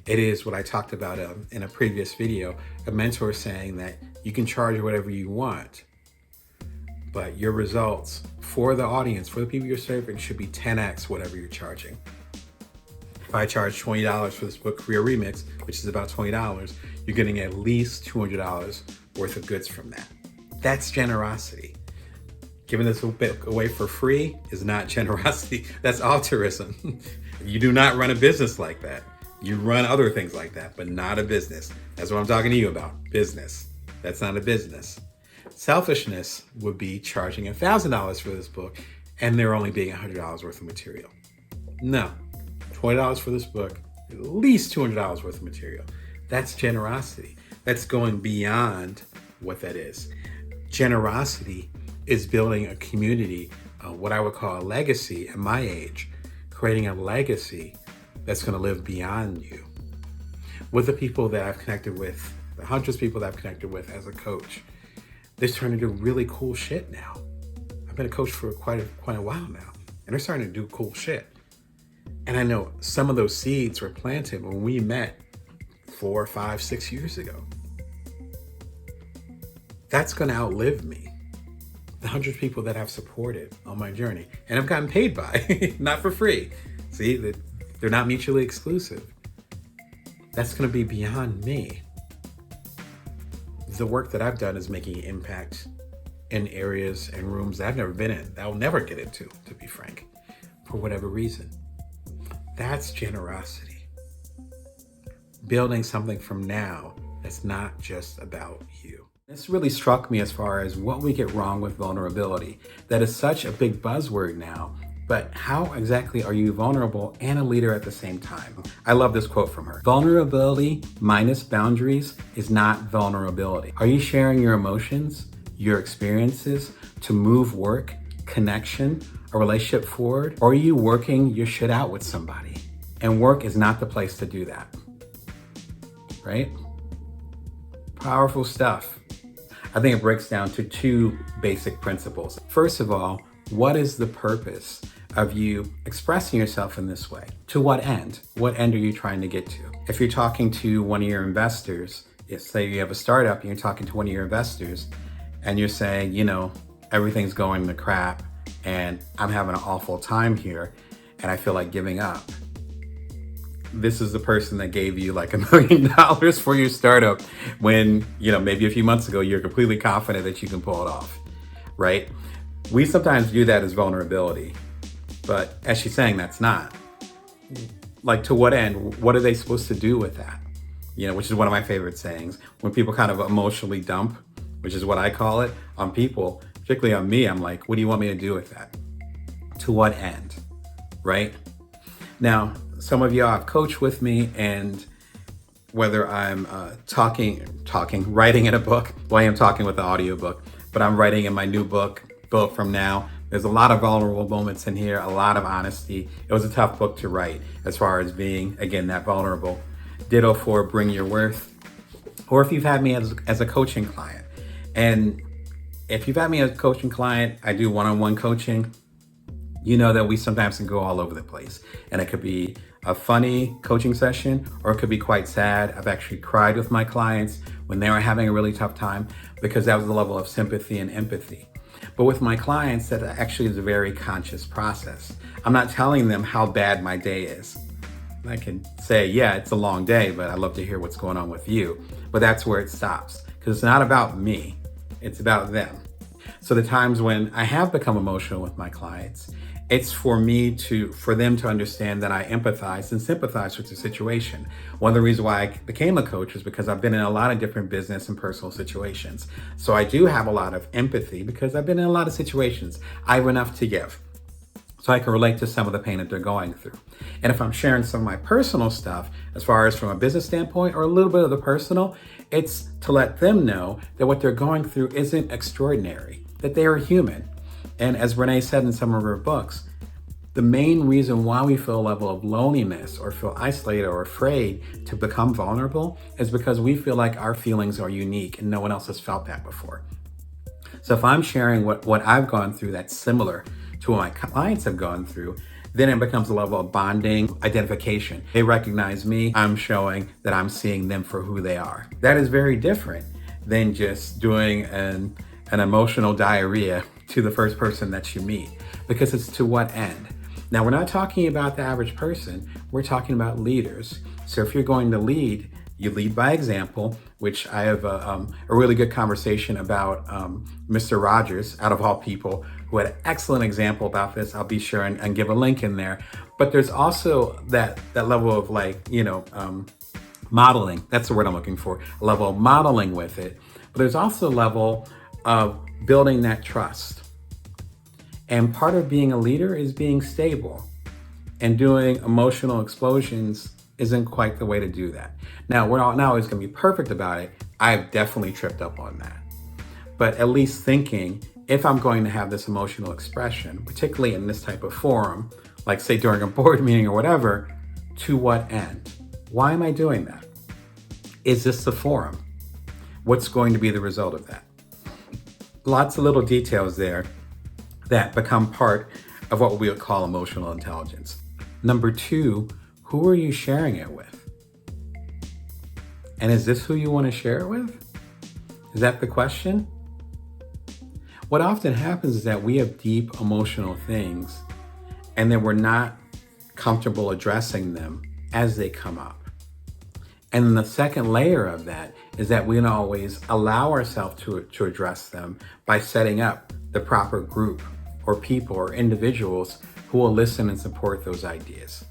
It is what I talked about in a previous video, a mentor saying that you can charge whatever you want, but your results for the audience, for the people you're serving, should be 10x whatever you're charging. If I charge $20 for this book, Career Remix, which is about $20, you're getting at least $200 worth of goods from that. That's generosity. Giving this away for free is not generosity. That's altruism. You do not run a business like that. You run other things like that, but not a business. That's what I'm talking to you about. Business. That's not a business. Selfishness would be charging $1,000 for this book and there only being $100 worth of material. No. $20 for this book, at least $200 worth of material. That's generosity. That's going beyond what that is. Generosity is building a community, what I would call a legacy at my age, creating a legacy that's going to live beyond you. With the people that I've connected with, the hundreds of people that I've connected with as a coach, they're starting to do really cool shit now. I've been a coach for quite a while now, and they're starting to do cool shit. And I know some of those seeds were planted when we met 4, 5, 6 years ago. That's going to outlive me. The hundreds of people that I've supported on my journey and I've gotten paid by, not for free. See, they're not mutually exclusive. That's going to be beyond me. The work that I've done is making an impact in areas and rooms that I've never been in, that I'll never get into, to be frank, for whatever reason. That's generosity. Building something from now that's not just about you. This really struck me as far as what we get wrong with vulnerability. That is such a big buzzword now, but how exactly are you vulnerable and a leader at the same time? I love this quote from her. Vulnerability minus boundaries is not vulnerability. Are you sharing your emotions, your experiences to move work, connection, a relationship forward? Or are you working your shit out with somebody? And work is not the place to do that, right? Powerful stuff. I think it breaks down to two basic principles. First of all, what is the purpose of you expressing yourself in this way? To what end? What end are you trying to get to? If you're talking to one of your investors, say you have a startup and you're talking to one of your investors and you're saying, everything's going to crap and I'm having an awful time here and I feel like giving up. This is the person that gave you like $1 million for your startup when, maybe a few months ago, you're completely confident that you can pull it off, right? We sometimes view that as vulnerability, but as she's saying, that's not. Like, to what end? What are they supposed to do with that? Which is one of my favorite sayings. When people kind of emotionally dump, which is what I call it, on people, particularly on me, I'm like, what do you want me to do with that? To what end, right? Now, some of y'all have coached with me, and whether I'm writing in a book, well, I am talking with the audiobook, but I'm writing in my new book, Built From Now. There's a lot of vulnerable moments in here, a lot of honesty. It was a tough book to write as far as being, again, that vulnerable. Ditto for Bring Your Worth, or if you've had me as a coaching client. And if you've had me as a coaching client, I do one-on-one coaching. You know that we sometimes can go all over the place. And it could be a funny coaching session, or it could be quite sad. I've actually cried with my clients when they were having a really tough time, because that was the level of sympathy and empathy. But with my clients, that actually is a very conscious process. I'm not telling them how bad my day is. I can say, yeah, it's a long day, but I'd love to hear what's going on with you. But that's where it stops, because it's not about me, it's about them. So the times when I have become emotional with my clients, it's for them to understand that I empathize and sympathize with the situation. One of the reasons why I became a coach was because I've been in a lot of different business and personal situations. So I do have a lot of empathy because I've been in a lot of situations. I have enough to give, so I can relate to some of the pain that they're going through. And if I'm sharing some of my personal stuff, as far as from a business standpoint or a little bit of the personal, it's to let them know that what they're going through isn't extraordinary, that they are human. And as Brene said in some of her books, the main reason why we feel a level of loneliness or feel isolated or afraid to become vulnerable is because we feel like our feelings are unique and no one else has felt that before. So if I'm sharing what I've gone through that's similar to what my clients have gone through, then it becomes a level of bonding, identification. They recognize me, I'm showing that I'm seeing them for who they are. That is very different than just doing an emotional diarrhea to the first person that you meet, because it's to what end? Now, we're not talking about the average person, we're talking about leaders. So if you're going to lead, you lead by example, which I have a really good conversation about Mr. Rogers, out of all people, who had an excellent example about this. I'll be sure and give a link in there. But there's also that level of modeling. That's the word I'm looking for, a level of modeling with it. But there's also a level of building that trust. And part of being a leader is being stable, and doing emotional explosions isn't quite the way to do that. Now, we're not always going to be perfect about it. I've definitely tripped up on that. But at least thinking, if I'm going to have this emotional expression, particularly in this type of forum, like say during a board meeting or whatever, to what end? Why am I doing that? Is this the forum? What's going to be the result of that? Lots of little details there that become part of what we would call emotional intelligence. Number two, who are you sharing it with? And is this who you want to share it with? Is that the question? What often happens is that we have deep emotional things, and then we're not comfortable addressing them as they come up. And then the second layer of that is that we don't always allow ourselves to address them by setting up the proper group or people or individuals who will listen and support those ideas.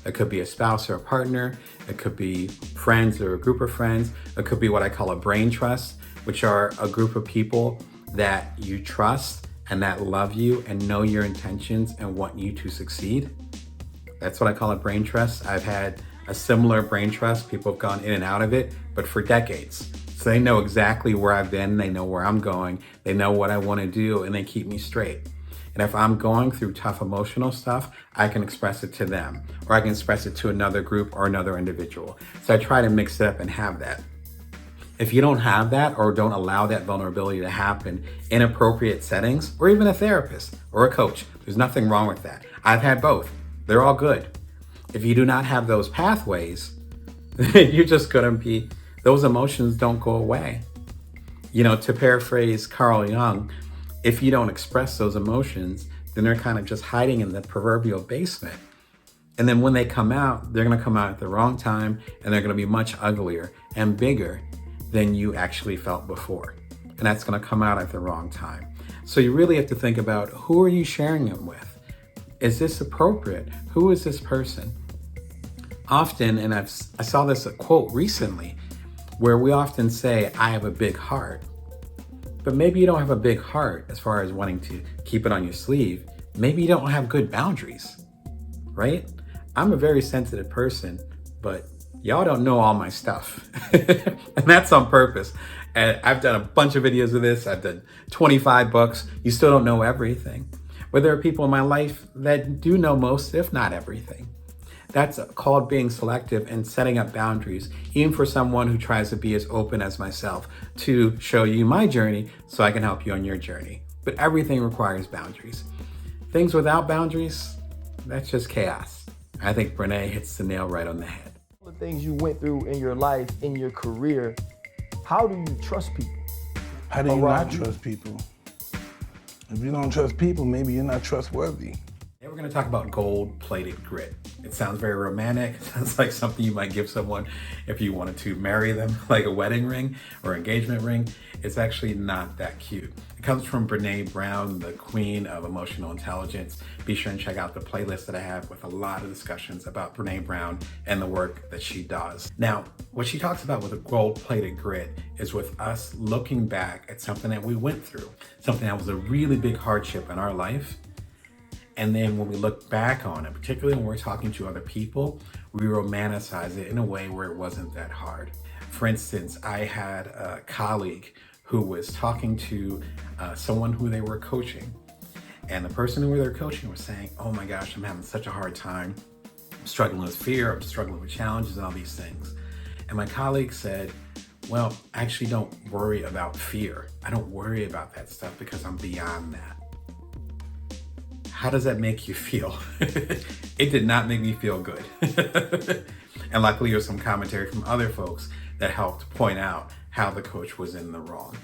It could be a spouse or a partner. It could be friends or a group of friends. It could be what I call a brain trust, which are a group of people that you trust and that love you and know your intentions and want you to succeed. That's what I call a brain trust. I've had a similar brain trust. People have gone in and out of it, but for decades. So they know exactly where I've been, they know where I'm going, they know what I want to do, and they keep me straight. And if I'm going through tough emotional stuff, I can express it to them, or I can express it to another group or another individual. So I try to mix it up and have that. If you don't have that or don't allow that vulnerability to happen in appropriate settings, or even a therapist or a coach, there's nothing wrong with that. I've had both. They're all good. If you do not have those pathways, you're just gonna be, those emotions don't go away. You know, to paraphrase Carl Jung, if you don't express those emotions, then they're kind of just hiding in the proverbial basement. And then when they come out, they're gonna come out at the wrong time, and they're gonna be much uglier and bigger than you actually felt before. And that's gonna come out at the wrong time. So you really have to think about, who are you sharing them with? Is this appropriate? Who is this person? Often, and I saw this quote recently, where we often say, I have a big heart. But maybe you don't have a big heart as far as wanting to keep it on your sleeve. Maybe you don't have good boundaries, right? I'm a very sensitive person, but y'all don't know all my stuff. And that's on purpose. And I've done a bunch of videos of this. I've done 25 books. You still don't know everything. But there are people in my life that do know most, if not everything. That's called being selective and setting up boundaries, even for someone who tries to be as open as myself, to show you my journey so I can help you on your journey. But everything requires boundaries. Things without boundaries, that's just chaos. I think Brene hits the nail right on the head. The things you went through in your life, in your career, how do you trust people? How do you not trust people? If you don't trust people, maybe you're not trustworthy. Today we're going to talk about gold-plated grit. It sounds very romantic. It sounds like something you might give someone if you wanted to marry them, like a wedding ring or engagement ring. It's actually not that cute. It comes from Brene Brown, the queen of emotional intelligence. Be sure and check out the playlist that I have with a lot of discussions about Brene Brown and the work that she does. Now, what she talks about with a gold-plated grit is with us looking back at something that we went through, something that was a really big hardship in our life. And then when we look back on it, particularly when we're talking to other people, we romanticize it in a way where it wasn't that hard. For instance, I had a colleague who was talking to someone who they were coaching. And the person who they were coaching was saying, oh my gosh, I'm having such a hard time. I'm struggling with fear, I'm struggling with challenges and all these things. And my colleague said, well, I actually don't worry about fear. I don't worry about that stuff because I'm beyond that. How does that make you feel? It did not make me feel good. And luckily there's some commentary from other folks that helped point out how the coach was in the wrong.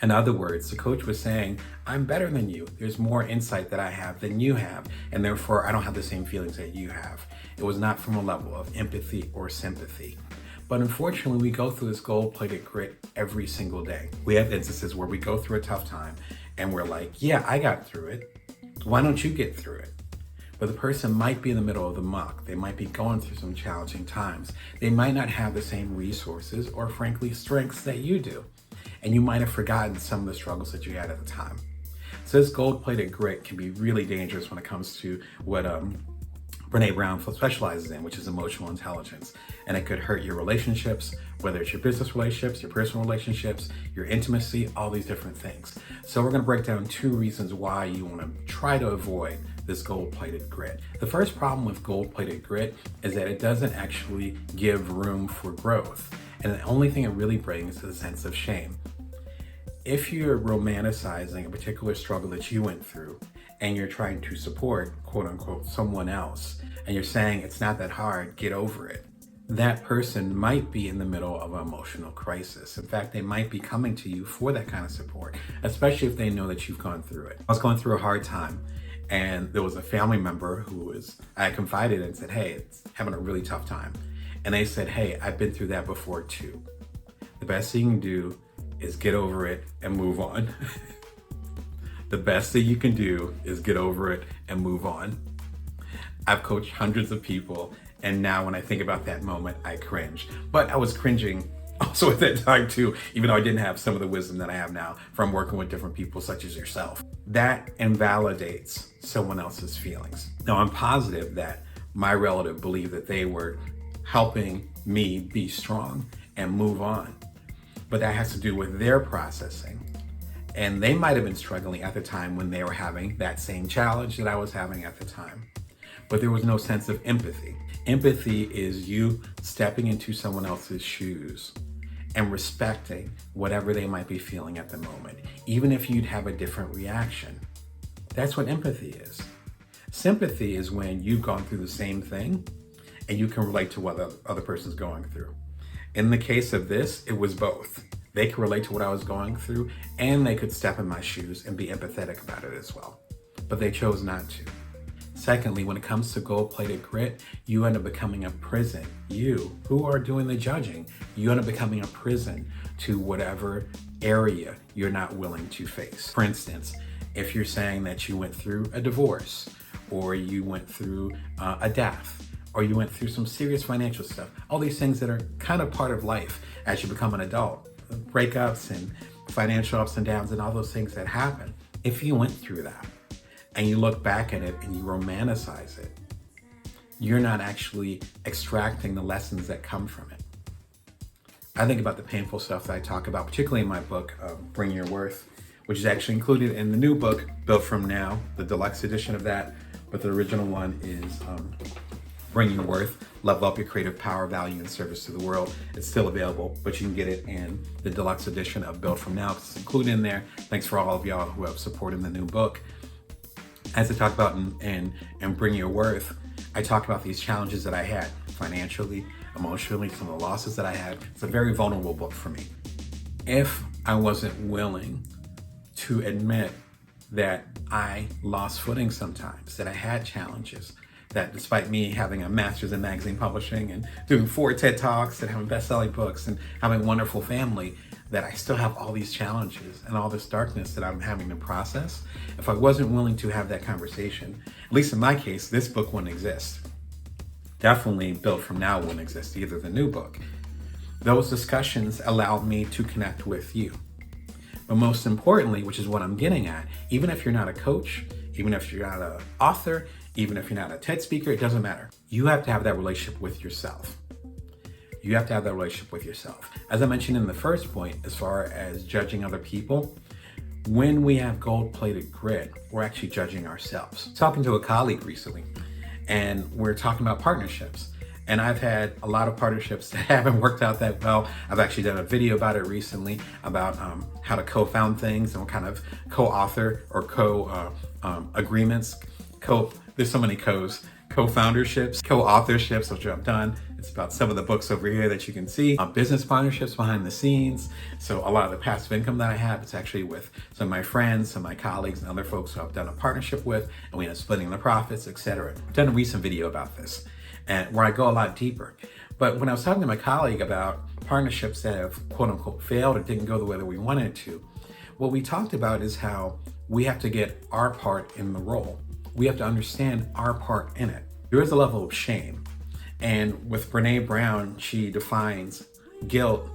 In other words, the coach was saying, I'm better than you. There's more insight that I have than you have, and therefore I don't have the same feelings that you have. It was not from a level of empathy or sympathy. But unfortunately, we go through this gold-plated grit every single day. We have instances where we go through a tough time and we're like, yeah, I got through it. Why don't you get through it? But the person might be in the middle of the muck. They might be going through some challenging times. They might not have the same resources or frankly strengths that you do. And you might have forgotten some of the struggles that you had at the time. So this gold-plated grit can be really dangerous when it comes to what Brene Brown specializes in, which is emotional intelligence. And it could hurt your relationships, whether it's your business relationships, your personal relationships, your intimacy, all these different things. So we're gonna break down 2 reasons why you wanna try to avoid this gold-plated grit. The first problem with gold-plated grit is that it doesn't actually give room for growth. And the only thing it really brings is a sense of shame. If you're romanticizing a particular struggle that you went through and you're trying to support, quote unquote, someone else, and you're saying it's not that hard, get over it, that person might be in the middle of an emotional crisis. In fact, they might be coming to you for that kind of support, especially if they know that you've gone through it. I was going through a hard time, and there was a family member I confided in and said, hey, it's having a really tough time. And they said, hey, I've been through that before too. The best thing you can do is get over it and move on. The best thing you can do is get over it and move on. I've coached hundreds of people, and now when I think about that moment, I cringe. But I was cringing Also at that time too, even though I didn't have some of the wisdom that I have now from working with different people such as yourself. That invalidates someone else's feelings. Now I'm positive that my relative believed that they were helping me be strong and move on. But that has to do with their processing. And they might have been struggling at the time when they were having that same challenge that I was having at the time. But there was no sense of empathy. Empathy is you stepping into someone else's shoes and respecting whatever they might be feeling at the moment, even if you'd have a different reaction. That's what empathy is. Sympathy is when you've gone through the same thing and you can relate to what the other person's going through. In the case of this, it was both. They could relate to what I was going through and they could step in my shoes and be empathetic about it as well. But they chose not to. Secondly, when it comes to gold-plated grit, you end up becoming a prison. You, who are doing the judging, you end up becoming a prison to whatever area you're not willing to face. For instance, if you're saying that you went through a divorce, or you went through a death, or you went through some serious financial stuff, all these things that are kind of part of life as you become an adult, breakups and financial ups and downs and all those things that happen. If you went through that, and you look back at it and you romanticize it, you're not actually extracting the lessons that come from it. I think about the painful stuff that I talk about, particularly in my book, Bring Your Worth, which is actually included in the new book, Built From Now, the deluxe edition of that. But the original one is Bring Your Worth, Level Up Your Creative Power, Value, and Service to the World. It's still available, but you can get it in the deluxe edition of Built From Now. It's included in there. Thanks for all of y'all who have supported the new book. As I talk about in Bring Your Worth, I talk about these challenges that I had financially, emotionally, some of the losses that I had. It's a very vulnerable book for me. If I wasn't willing to admit that I lost footing sometimes, that I had challenges, that despite me having a master's in magazine publishing and doing 4 TED Talks and having best-selling books and having a wonderful family, that I still have all these challenges and all this darkness that I'm having to process. If I wasn't willing to have that conversation, at least in my case, this book wouldn't exist. Definitely Built From Now wouldn't exist either, the new book. Those discussions allowed me to connect with you. But most importantly, which is what I'm getting at, even if you're not a coach, even if you're not an author, even if you're not a TED speaker, it doesn't matter. You have to have that relationship with yourself. You have to have that relationship with yourself. As I mentioned in the first point, as far as judging other people, when we have gold-plated grit, we're actually judging ourselves. Talking to a colleague recently, and we're talking about partnerships. And I've had a lot of partnerships that haven't worked out that well. I've actually done a video about it recently about how to co-found things and what kind of co-author or co-agreements. There's so many co-founderships, co-authorships, which I've done. It's about some of the books over here that you can see. Business partnerships behind the scenes. So a lot of the passive income that I have, it's actually with some of my friends, some of my colleagues, and other folks who I've done a partnership with, and we end up splitting the profits, etc. I've done a recent video about this, and where I go a lot deeper. But when I was talking to my colleague about partnerships that have quote unquote failed or didn't go the way that we wanted to, what we talked about is how we have to get our part in the role. We have to understand our part in it. There is a level of shame. And with Brene Brown, she defines guilt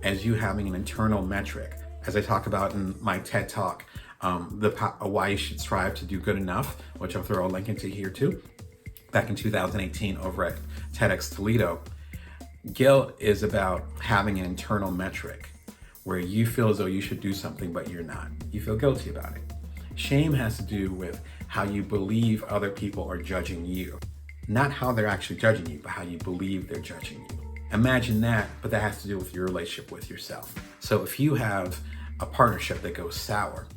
as you having an internal metric. As I talk about in my TED Talk, why you should strive to do good enough, which I'll throw a link into here too, back in 2018 over at TEDx Toledo. Guilt is about having an internal metric where you feel as though you should do something, but you're not. You feel guilty about it. Shame has to do with how you believe other people are judging you. Not how they're actually judging you, but how you believe they're judging you. Imagine that, but that has to do with your relationship with yourself. So if you have a partnership that goes sour,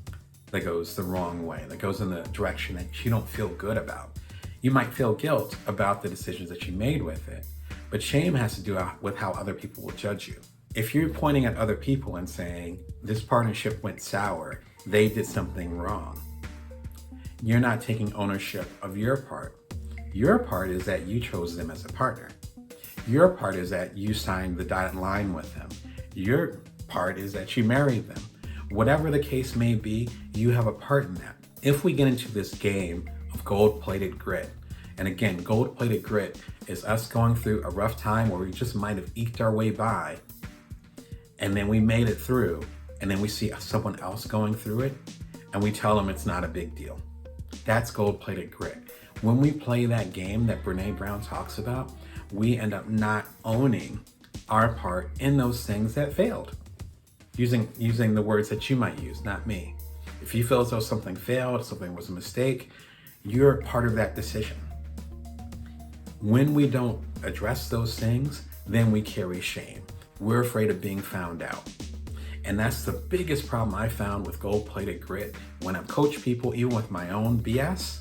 that goes the wrong way, that goes in the direction that you don't feel good about, you might feel guilt about the decisions that you made with it, but shame has to do with how other people will judge you. If you're pointing at other people and saying, this partnership went sour, they did something wrong, you're not taking ownership of your part. Your part is that you chose them as a partner. Your part is that you signed the dotted line with them. Your part is that you married them. Whatever the case may be, you have a part in that. If we get into this game of gold-plated grit, and again, gold-plated grit is us going through a rough time where we just might have eked our way by, and then we made it through, and then we see someone else going through it, and we tell them it's not a big deal. That's gold-plated grit. When we play that game that Brene Brown talks about, we end up not owning our part in those things that failed. Using the words that you might use, not me. If you feel as though something failed, something was a mistake, you're part of that decision. When we don't address those things, then we carry shame. We're afraid of being found out. And that's the biggest problem I found with gold-plated grit when I coach people, even with my own BS,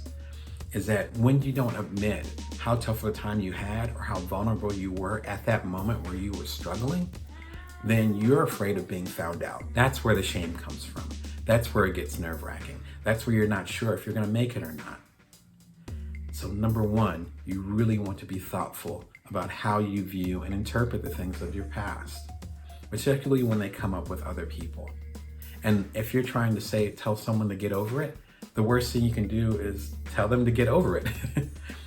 is that when you don't admit how tough of a time you had or how vulnerable you were at that moment where you were struggling, then you're afraid of being found out. That's where the shame comes from. That's where it gets nerve-wracking. That's where you're not sure if you're gonna make it or not. So number one, you really want to be thoughtful about how you view and interpret the things of your past, particularly when they come up with other people. And if you're trying to tell someone to get over it, the worst thing you can do is tell them to get over it.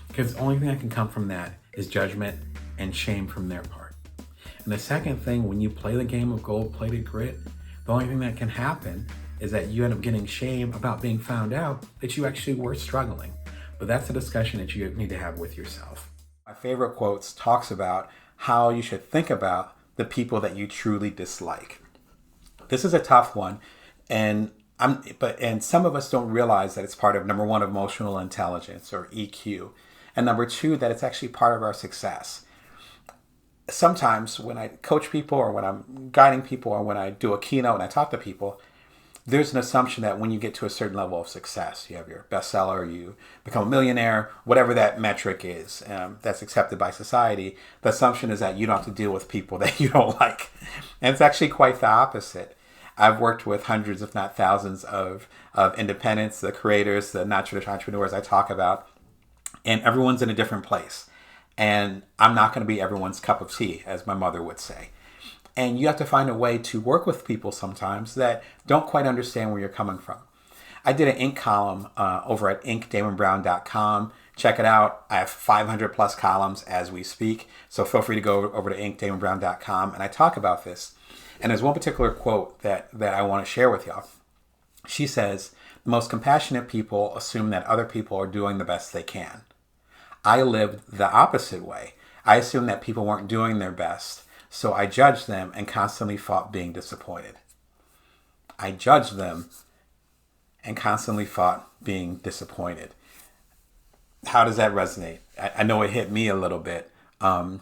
Because the only thing that can come from that is judgment and shame from their part. And the second thing, when you play the game of gold-plated grit, the only thing that can happen is that you end up getting shame about being found out that you actually were struggling. But that's a discussion that you need to have with yourself. My favorite quotes talks about how you should think about the people that you truly dislike. This is a tough one, and some of us don't realize that it's part of, number one, emotional intelligence or EQ, and number two, that it's actually part of our success. Sometimes when I coach people or when I'm guiding people or when I do a keynote and I talk to people, there's an assumption that when you get to a certain level of success, you have your bestseller, you become a millionaire, whatever that metric is that's accepted by society, the assumption is that you don't have to deal with people that you don't like. And it's actually quite the opposite. I've worked with hundreds, if not thousands, of independents, the creators, the non-traditional entrepreneurs I talk about, and everyone's in a different place. And I'm not going to be everyone's cup of tea, as my mother would say. And you have to find a way to work with people sometimes that don't quite understand where you're coming from. I did an Inc. column over at damonbrown.com. Check it out. I have 500 plus columns as we speak. So feel free to go over to damonbrown.com and I talk about this. And there's one particular quote that I want to share with y'all. She says, "The most compassionate people assume that other people are doing the best they can. I lived the opposite way. I assumed that people weren't doing their best. So I judged them and constantly fought being disappointed." I judged them and constantly fought being disappointed. How does that resonate? I know it hit me a little bit. And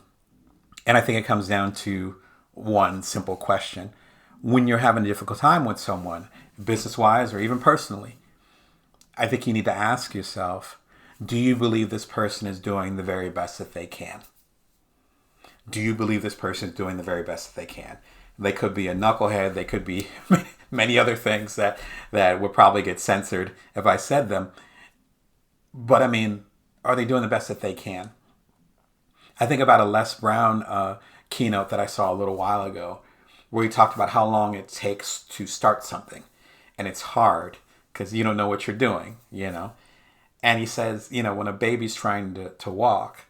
I think it comes down to one simple question. When you're having a difficult time with someone, business-wise or even personally, I think you need to ask yourself, do you believe this person is doing the very best that they can? Do you believe this person is doing the very best that they can? They could be a knucklehead. They could be many other things that would probably get censored if I said them. But I mean, are they doing the best that they can? I think about a Les Brown keynote that I saw a little while ago where he talked about how long it takes to start something. And it's hard because you don't know what you're doing, And he says, when a baby's trying to walk,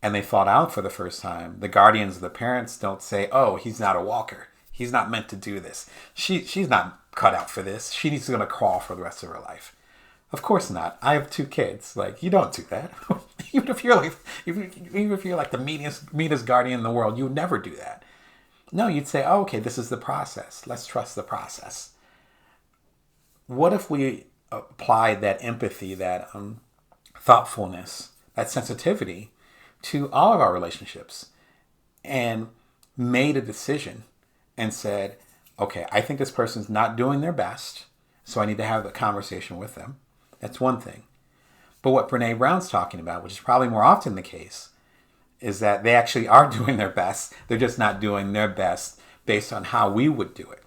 and they fall out for the first time, the guardians, the parents don't say, "Oh, he's not a walker. He's not meant to do this. She's not cut out for this. She's going to crawl for the rest of her life." Of course not. I have 2 kids. You don't do that. even if you're like the meanest guardian in the world, you would never do that. No, you'd say, "Oh, okay, this is the process. Let's trust the process." What if we applied that empathy, that thoughtfulness, that sensitivity to all of our relationships and made a decision and said, okay, I think this person's not doing their best, so I need to have a conversation with them. That's one thing. But what Brene Brown's talking about, which is probably more often the case, is that they actually are doing their best. They're just not doing their best based on how we would do it.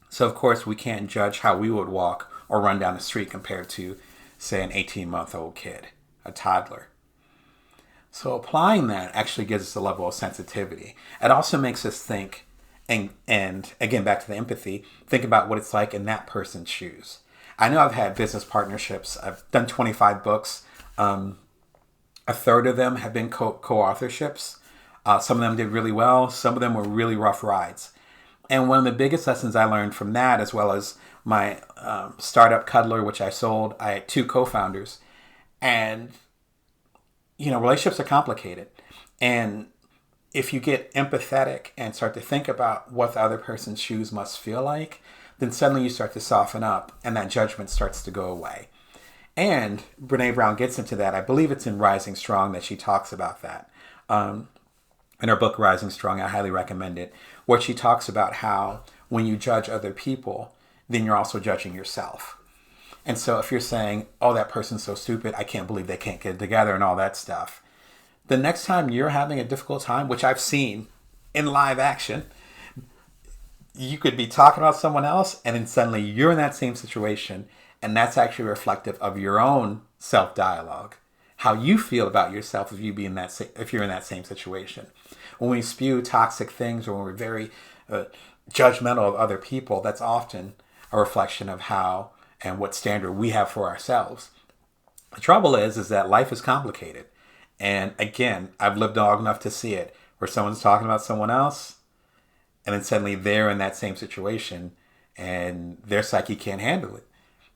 So, of course, we can't judge how we would walk or run down the street compared to, say, an 18-month-old kid, a toddler. So applying that actually gives us a level of sensitivity. It also makes us think, and again, back to the empathy, think about what it's like in that person's shoes. I know I've had business partnerships. I've done 25 books. A third of them have been co-authorships. Some of them did really well. Some of them were really rough rides. And one of the biggest lessons I learned from that, as well as my startup Cuddler, which I sold, I had 2 co-founders. And, relationships are complicated. And if you get empathetic and start to think about what the other person's shoes must feel like, then suddenly you start to soften up and that judgment starts to go away. And Brene Brown gets into that. I believe it's in Rising Strong that she talks about that. In her book, Rising Strong, I highly recommend it, where she talks about how when you judge other people, then you're also judging yourself. And so if you're saying, oh, that person's so stupid, I can't believe they can't get it together and all that stuff, the next time you're having a difficult time, which I've seen in live action, you could be talking about someone else and then suddenly you're in that same situation, and that's actually reflective of your own self-dialogue, how you feel about yourself if you're in that same situation. When we spew toxic things or when we're very judgmental of other people, that's often a reflection of how and what standard we have for ourselves. The trouble is that life is complicated. And again, I've lived long enough to see it, where someone's talking about someone else, and then suddenly they're in that same situation, and their psyche can't handle it.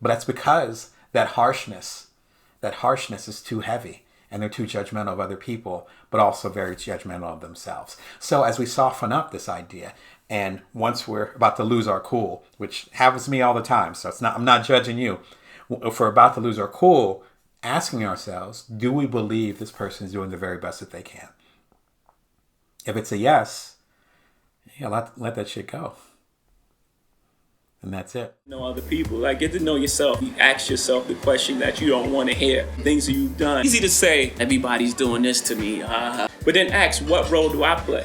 But that's because that harshness is too heavy, and they're too judgmental of other people, but also very judgmental of themselves. So as we soften up this idea, and once we're about to lose our cool, which happens to me all the time, so I'm not judging you. If we're about to lose our cool, asking ourselves, do we believe this person is doing the very best that they can? If it's a yes, let that shit go. And that's it. Know other people. Like, get to know yourself. You ask yourself the question that you don't want to hear. Things that you've done. Easy to say, everybody's doing this to me. But then ask, what role do I play?